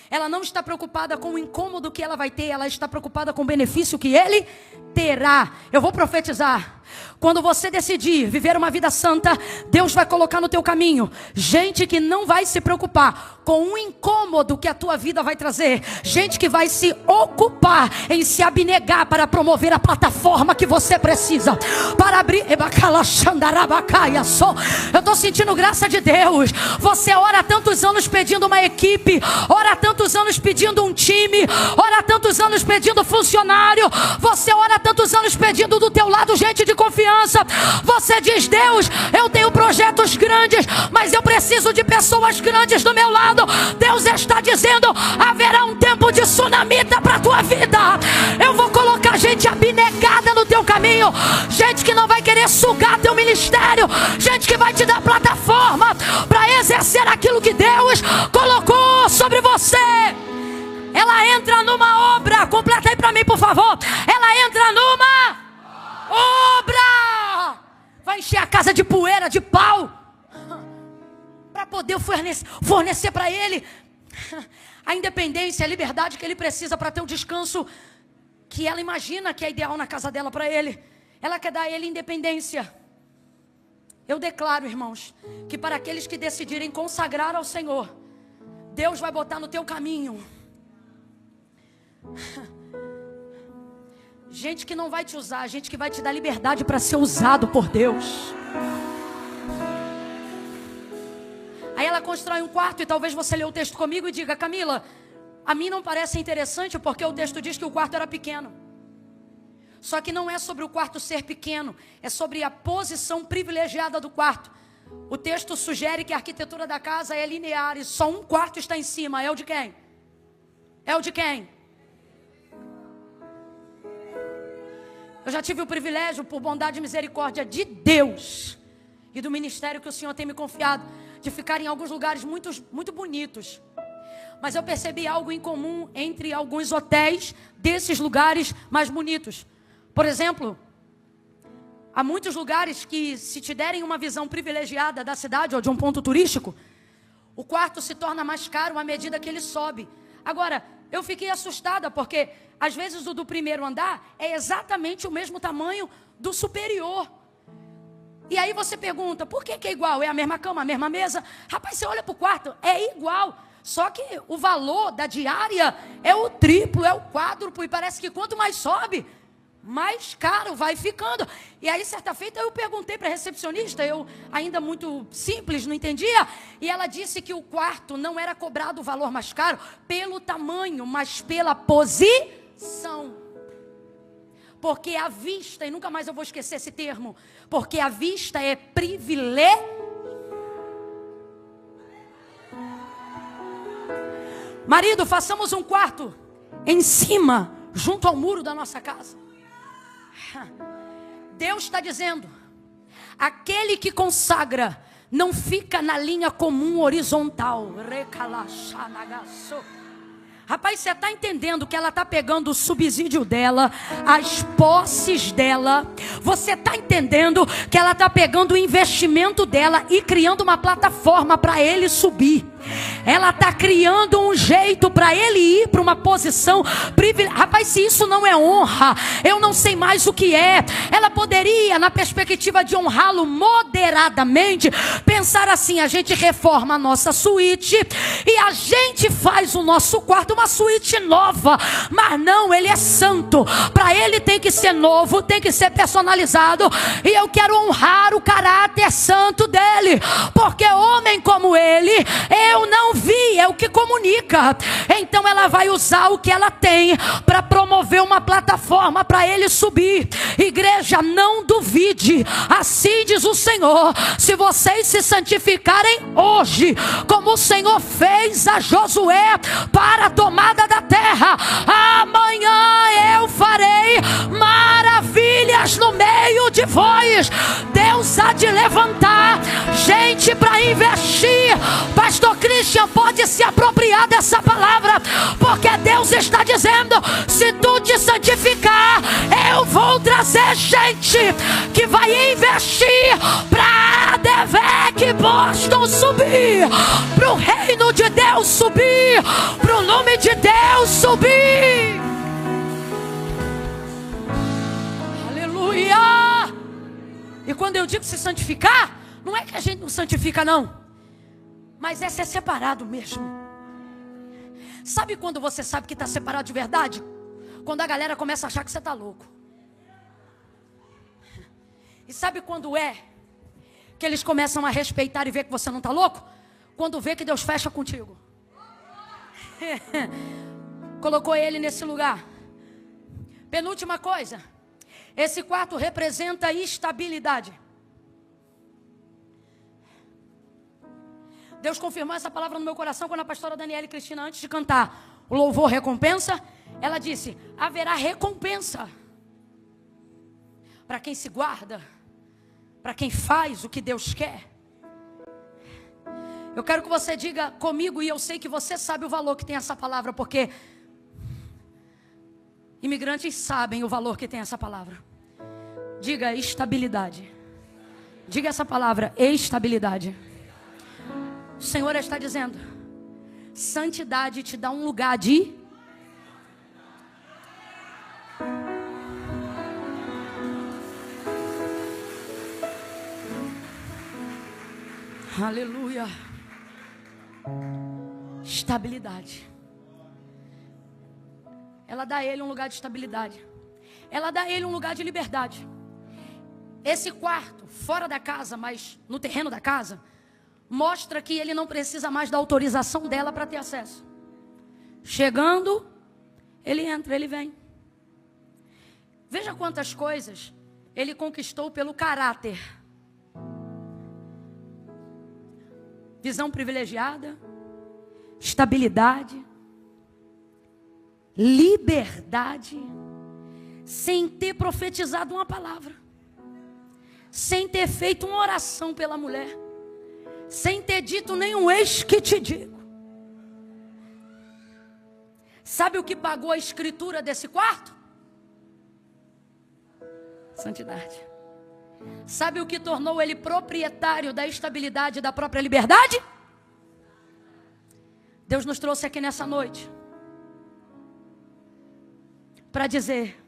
Ela não está preocupada com o incômodo que ela vai ter, ela está preocupada com o benefício que ele terá. Eu vou profetizar. Quando você decidir viver uma vida santa, Deus vai colocar no teu caminho gente que não vai se preocupar com o incômodo que a tua vida vai trazer. Gente que vai se ocupar em se abnegar para promover a plataforma que você precisa. Para abrir... Eu estou sentindo graça de Deus. Você ora há tantos anos pedindo uma equipe, ora há tantos anos pedindo um time, ora há tantos anos pedindo funcionário. Você ora há tantos anos pedindo do teu lado gente de confiança. Você diz: Deus, eu tenho projetos grandes, mas eu preciso de pessoas grandes do meu lado. Deus está dizendo: haverá um tempo de tsunamita para a tua vida. Eu vou colocar gente abnegada no teu caminho, gente que não vai querer sugar teu ministério, gente que vai te dar plataforma para exercer aquilo que Deus colocou sobre você. Ela entra numa obra, completa aí para mim por favor. Ela entra numa obra, vai encher a casa de poeira, de pau, para poder fornecer para ele a independência, a liberdade que ele precisa para ter o descanso que ela imagina que é ideal na casa dela para ele. Ela quer dar a ele independência. Eu declaro, irmãos, que para aqueles que decidirem consagrar ao Senhor, Deus vai botar no teu caminho gente que não vai te usar, gente que vai te dar liberdade para ser usado por Deus. Aí ela constrói um quarto e talvez você lê o texto comigo e diga: Camila, a mim não parece interessante porque o texto diz que o quarto era pequeno. Só que não é sobre o quarto ser pequeno, é sobre a posição privilegiada do quarto. O texto sugere que a arquitetura da casa é linear e só um quarto está em cima. É o de quem? É o de quem? Eu já tive o privilégio, por bondade e misericórdia de Deus e do ministério que o Senhor tem me confiado, de ficar em alguns lugares muito bonitos. Mas eu percebi algo em comum entre alguns hotéis desses lugares mais bonitos. Por exemplo, há muitos lugares que, se te derem uma visão privilegiada da cidade ou de um ponto turístico, o quarto se torna mais caro à medida que ele sobe. Agora, eu fiquei assustada porque às vezes o do primeiro andar é exatamente o mesmo tamanho do superior. E aí você pergunta: por que é igual? É a mesma cama, a mesma mesa? Rapaz, você olha para o quarto, é igual. Só que o valor da diária é o triplo, é o quádruplo. E parece que quanto mais sobe, mais caro vai ficando. E aí certa feita eu perguntei para a recepcionista, eu ainda muito simples, não entendia, e ela disse que o quarto não era cobrado o valor mais caro pelo tamanho, mas pela posição. Porque a vista, e nunca mais eu vou esquecer esse termo, porque a vista é privilégio. Marido, façamos um quarto em cima, junto ao muro da nossa casa. Deus está dizendo: aquele que consagra não fica na linha comum horizontal. Rapaz, você está entendendo que ela está pegando o subsídio dela, as posses dela. Você está entendendo que ela está pegando o investimento dela e criando uma plataforma para ele subir. Ela está criando um jeito para ele ir para uma posição privilegiada. Rapaz, se isso não é honra, eu não sei mais o que é. Ela poderia, na perspectiva de honrá-lo moderadamente, pensar assim: a gente reforma a nossa suíte e a gente faz o nosso quarto uma suíte nova. Mas não, ele é santo. Para ele tem que ser novo, tem que ser personalizado. E eu quero honrar o caráter santo dele, porque homem como ele Eu não vi, é o que comunica. Então ela vai usar o que ela tem para promover uma plataforma para ele subir. Igreja, não duvide. Assim diz o Senhor: se vocês se santificarem hoje, como o Senhor fez a Josué para a tomada da terra, amanhã eu farei maravilhas no meio de vós. Deus há de levantar gente para investir. Pastor Christian pode se apropriar dessa palavra, porque Deus está dizendo: se tu te santificar, eu vou trazer gente que vai investir para a Devec Boston subir, para o reino de Deus subir, para o nome de Deus subir. Aleluia! E quando eu digo se santificar, não é que a gente não santifica não, mas é ser separado mesmo. Sabe quando você sabe que está separado de verdade? Quando a galera começa a achar que você está louco. E sabe quando é que eles começam a respeitar e ver que você não está louco? Quando vê que Deus fecha contigo. Colocou ele nesse lugar. Penúltima coisa, esse quarto representa estabilidade. Deus confirmou essa palavra no meu coração quando a pastora Daniela Cristina, antes de cantar o louvor recompensa, ela disse: haverá recompensa para quem se guarda, para quem faz o que Deus quer. Eu quero que você diga comigo, e eu sei que você sabe o valor que tem essa palavra, porque imigrantes sabem o valor que tem essa palavra. Diga estabilidade. Diga essa palavra, estabilidade. O Senhor está dizendo: santidade te dá um lugar de aleluia. Estabilidade. Ela dá a ele um lugar de estabilidade. Ela dá a ele um lugar de liberdade. Esse quarto, fora da casa, mas no terreno da casa, mostra que ele não precisa mais da autorização dela para ter acesso. Chegando, ele entra, ele vem. Veja quantas coisas ele conquistou pelo caráter. Visão privilegiada, estabilidade, liberdade, sem ter profetizado uma palavra, sem ter feito uma oração pela mulher, sem ter dito nenhum eis que te digo. Sabe o que pagou a escritura desse quarto? Santidade. Sabe o que tornou ele proprietário da estabilidade e da própria liberdade? Deus nos trouxe aqui nessa noite para dizer: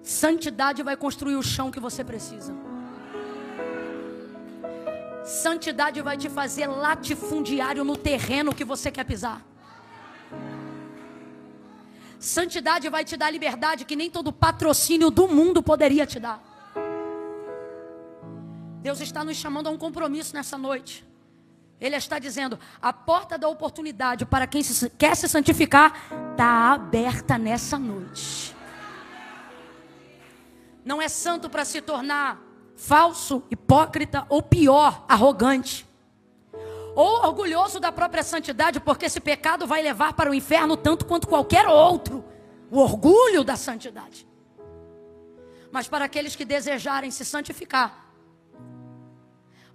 santidade vai construir o chão que você precisa. Santidade vai te fazer latifundiário no terreno que você quer pisar. Santidade vai te dar liberdade que nem todo patrocínio do mundo poderia te dar. Deus está nos chamando a um compromisso nessa noite. Ele está dizendo: a porta da oportunidade para quem quer se santificar está aberta nessa noite. Não é santo para se tornar falso, hipócrita ou pior, arrogante. Ou orgulhoso da própria santidade, porque esse pecado vai levar para o inferno tanto quanto qualquer outro. O orgulho da santidade. Mas para aqueles que desejarem se santificar,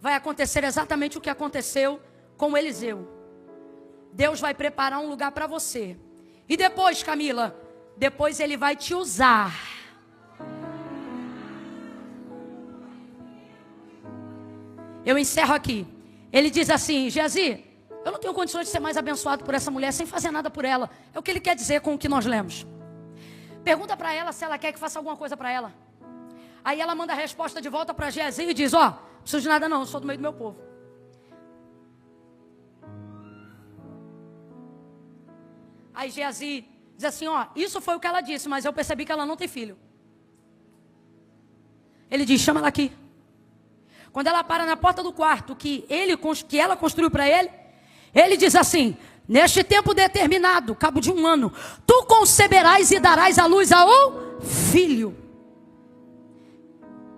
vai acontecer exatamente o que aconteceu com Eliseu. Deus vai preparar um lugar para você. E depois, Camila, depois ele vai te usar. Eu encerro aqui. Ele diz assim: Geazi, eu não tenho condições de ser mais abençoado por essa mulher sem fazer nada por ela. É o que ele quer dizer com o que nós lemos. Pergunta para ela se ela quer que faça alguma coisa para ela. Aí ela manda a resposta de volta para Geazi e diz: ó, não preciso de nada não, eu sou do meio do meu povo. Aí Geazi diz assim: ó, isso foi o que ela disse, mas eu percebi que ela não tem filho. Ele diz: chama ela aqui. Quando ela para na porta do quarto que ela construiu para ele, ele diz assim: neste tempo determinado, cabo de 1 ano, tu conceberás e darás à luz a um filho.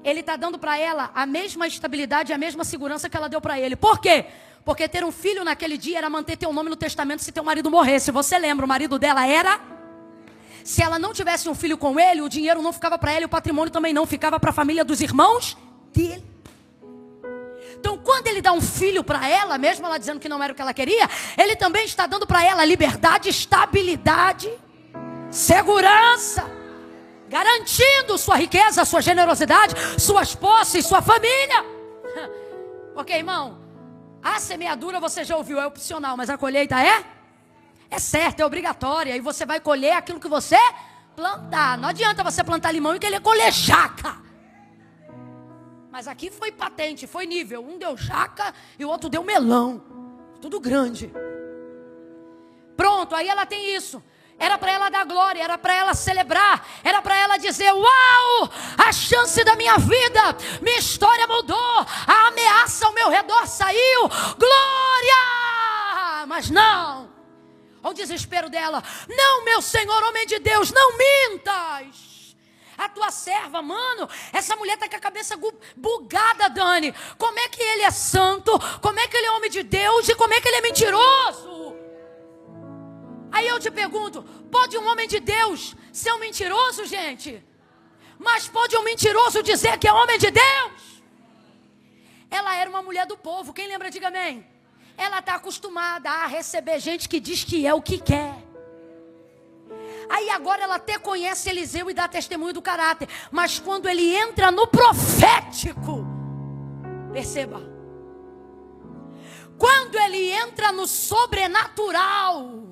Ele está dando para ela a mesma estabilidade e a mesma segurança que ela deu para ele. Por quê? Porque ter um filho naquele dia era manter teu nome no testamento se teu marido morresse. Você lembra, o marido dela era... Se ela não tivesse um filho com ele, o dinheiro não ficava para ela e o patrimônio também não, ficava para a família dos irmãos dele. Então, quando ele dá um filho para ela, mesmo ela dizendo que não era o que ela queria, ele também está dando para ela liberdade, estabilidade, segurança, garantindo sua riqueza, sua generosidade, suas posses, sua família. Ok, irmão? A semeadura você já ouviu, é opcional, mas a colheita é certa, é obrigatória. E você vai colher aquilo que você plantar. Não adianta você plantar limão e querer colher jaca. Mas aqui foi patente, foi nível. Um deu jaca e o outro deu melão. Tudo grande. Pronto, aí ela tem isso. Era para ela dar glória, era para ela celebrar, era para ela dizer: uau, a chance da minha vida, minha história mudou, a ameaça ao meu redor saiu, glória! Mas não, ao desespero dela: não, meu Senhor, homem de Deus, não mintas. A tua serva, mano, essa mulher está com a cabeça bugada, Dani. Como é que ele é santo? Como é que ele é homem de Deus? E como é que ele é mentiroso? Aí eu te pergunto, pode um homem de Deus ser um mentiroso, gente? Mas pode um mentiroso dizer que é homem de Deus? Ela era uma mulher do povo, quem lembra, diga amém. Ela está acostumada a receber gente que diz que é o que quer. Aí agora ela até conhece Eliseu e dá testemunho do caráter. Mas quando ele entra no profético, perceba, quando ele entra no sobrenatural,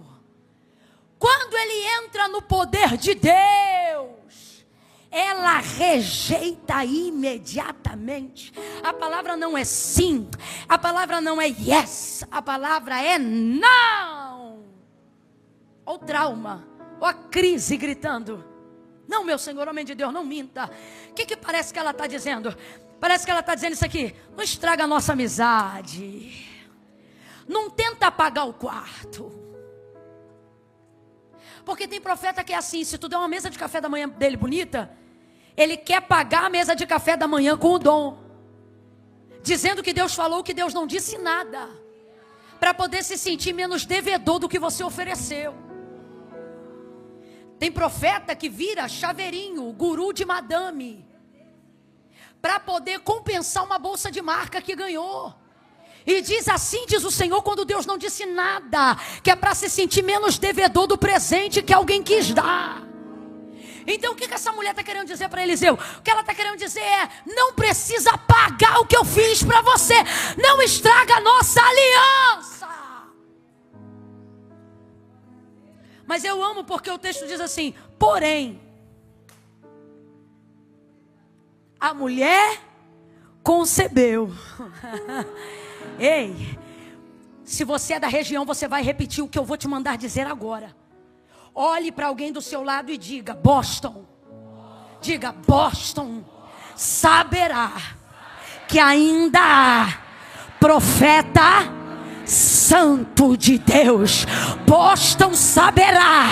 quando ele entra no poder de Deus, ela rejeita imediatamente. A palavra não é sim, a palavra não é yes, a palavra é não. Ou trauma, ou a crise gritando: não, meu Senhor, homem de Deus, não minta. O que parece que ela está dizendo? Parece que ela está dizendo isso aqui: não estraga a nossa amizade, não tenta apagar o quarto. Porque tem profeta que é assim: se tu der uma mesa de café da manhã dele bonita, ele quer pagar a mesa de café da manhã com o dom, dizendo que Deus falou que Deus não disse nada, para poder se sentir menos devedor do que você ofereceu. Tem profeta que vira chaveirinho, guru de madame, para poder compensar uma bolsa de marca que ganhou. E diz assim, diz o Senhor, quando Deus não disse nada, que é para se sentir menos devedor do presente que alguém quis dar. Então o que essa mulher está querendo dizer para Eliseu? O que ela está querendo dizer é: não precisa pagar o que eu fiz para você, não estraga a nossa aliança. Mas eu amo porque o texto diz assim: porém, a mulher concebeu. Ei, se você é da região, você vai repetir o que eu vou te mandar dizer agora. Olhe para alguém do seu lado e diga: Boston. Diga: Boston saberá que ainda há profeta santo de Deus. Boston saberá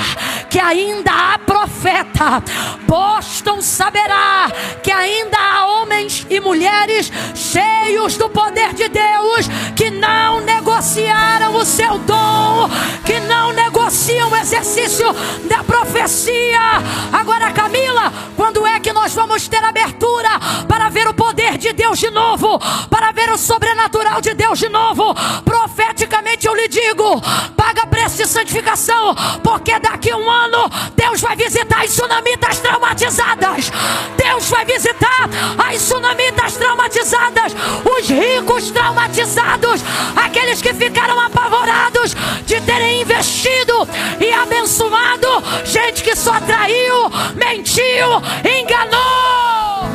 que ainda há profeta. Boston saberá que ainda há homens e mulheres cheios do poder de Deus, que não negociaram o seu dom, que não negociam o exercício da profecia. Agora, Camila, quando é que nós vamos ter abertura para ver o poder de Deus de novo, para ver o sobrenatural de Deus de novo? Profeticamente eu lhe digo: paga preço de santificação, porque daqui a 1 ano Deus vai visitar as sunamitas traumatizadas. Deus vai visitar as sunamitas traumatizadas, os ricos traumatizados, aqueles que ficaram apavorados de terem investido e abençoado gente que só traiu, mentiu, enganou.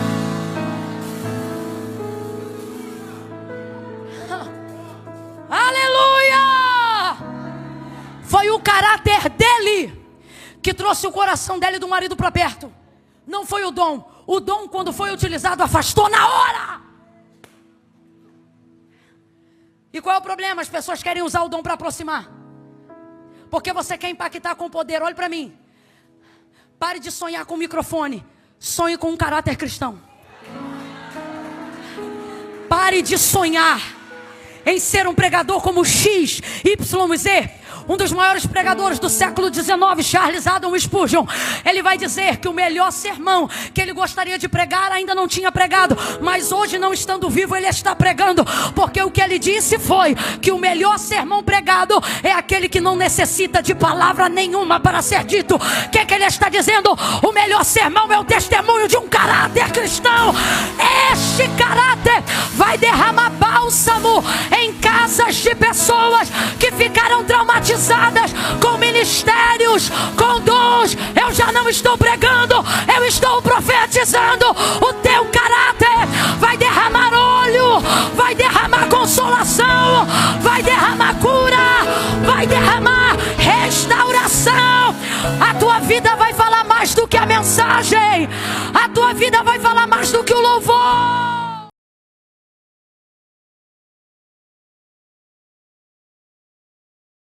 Aleluia! Foi o caráter dele que trouxe o coração dele e do marido para perto. Não foi o dom. O dom, quando foi utilizado, afastou na hora. E qual é o problema? As pessoas querem usar o dom para aproximar. Porque você quer impactar com o poder. Olhe para mim. Pare de sonhar com o microfone. Sonhe com um caráter cristão. Pare de sonhar em ser um pregador como X, Y, Z. Um dos maiores pregadores do século XIX, Charles Haddon Spurgeon, ele vai dizer que o melhor sermão que ele gostaria de pregar ainda não tinha pregado, mas hoje, não estando vivo, ele está pregando, porque o que ele disse foi que o melhor sermão pregado é aquele que não necessita de palavra nenhuma para ser dito. O que é que ele está dizendo? O melhor sermão é o testemunho de um caráter cristão. Este caráter vai derramar bálsamo em casas de pessoas que ficaram traumatizadas com ministérios, com dons. Eu já não estou pregando, eu estou profetizando. O teu caráter vai derramar óleo, vai derramar consolação, vai derramar cura, vai derramar restauração. A tua vida vai falar mais do que a mensagem, a tua vida vai falar mais do que o louvor.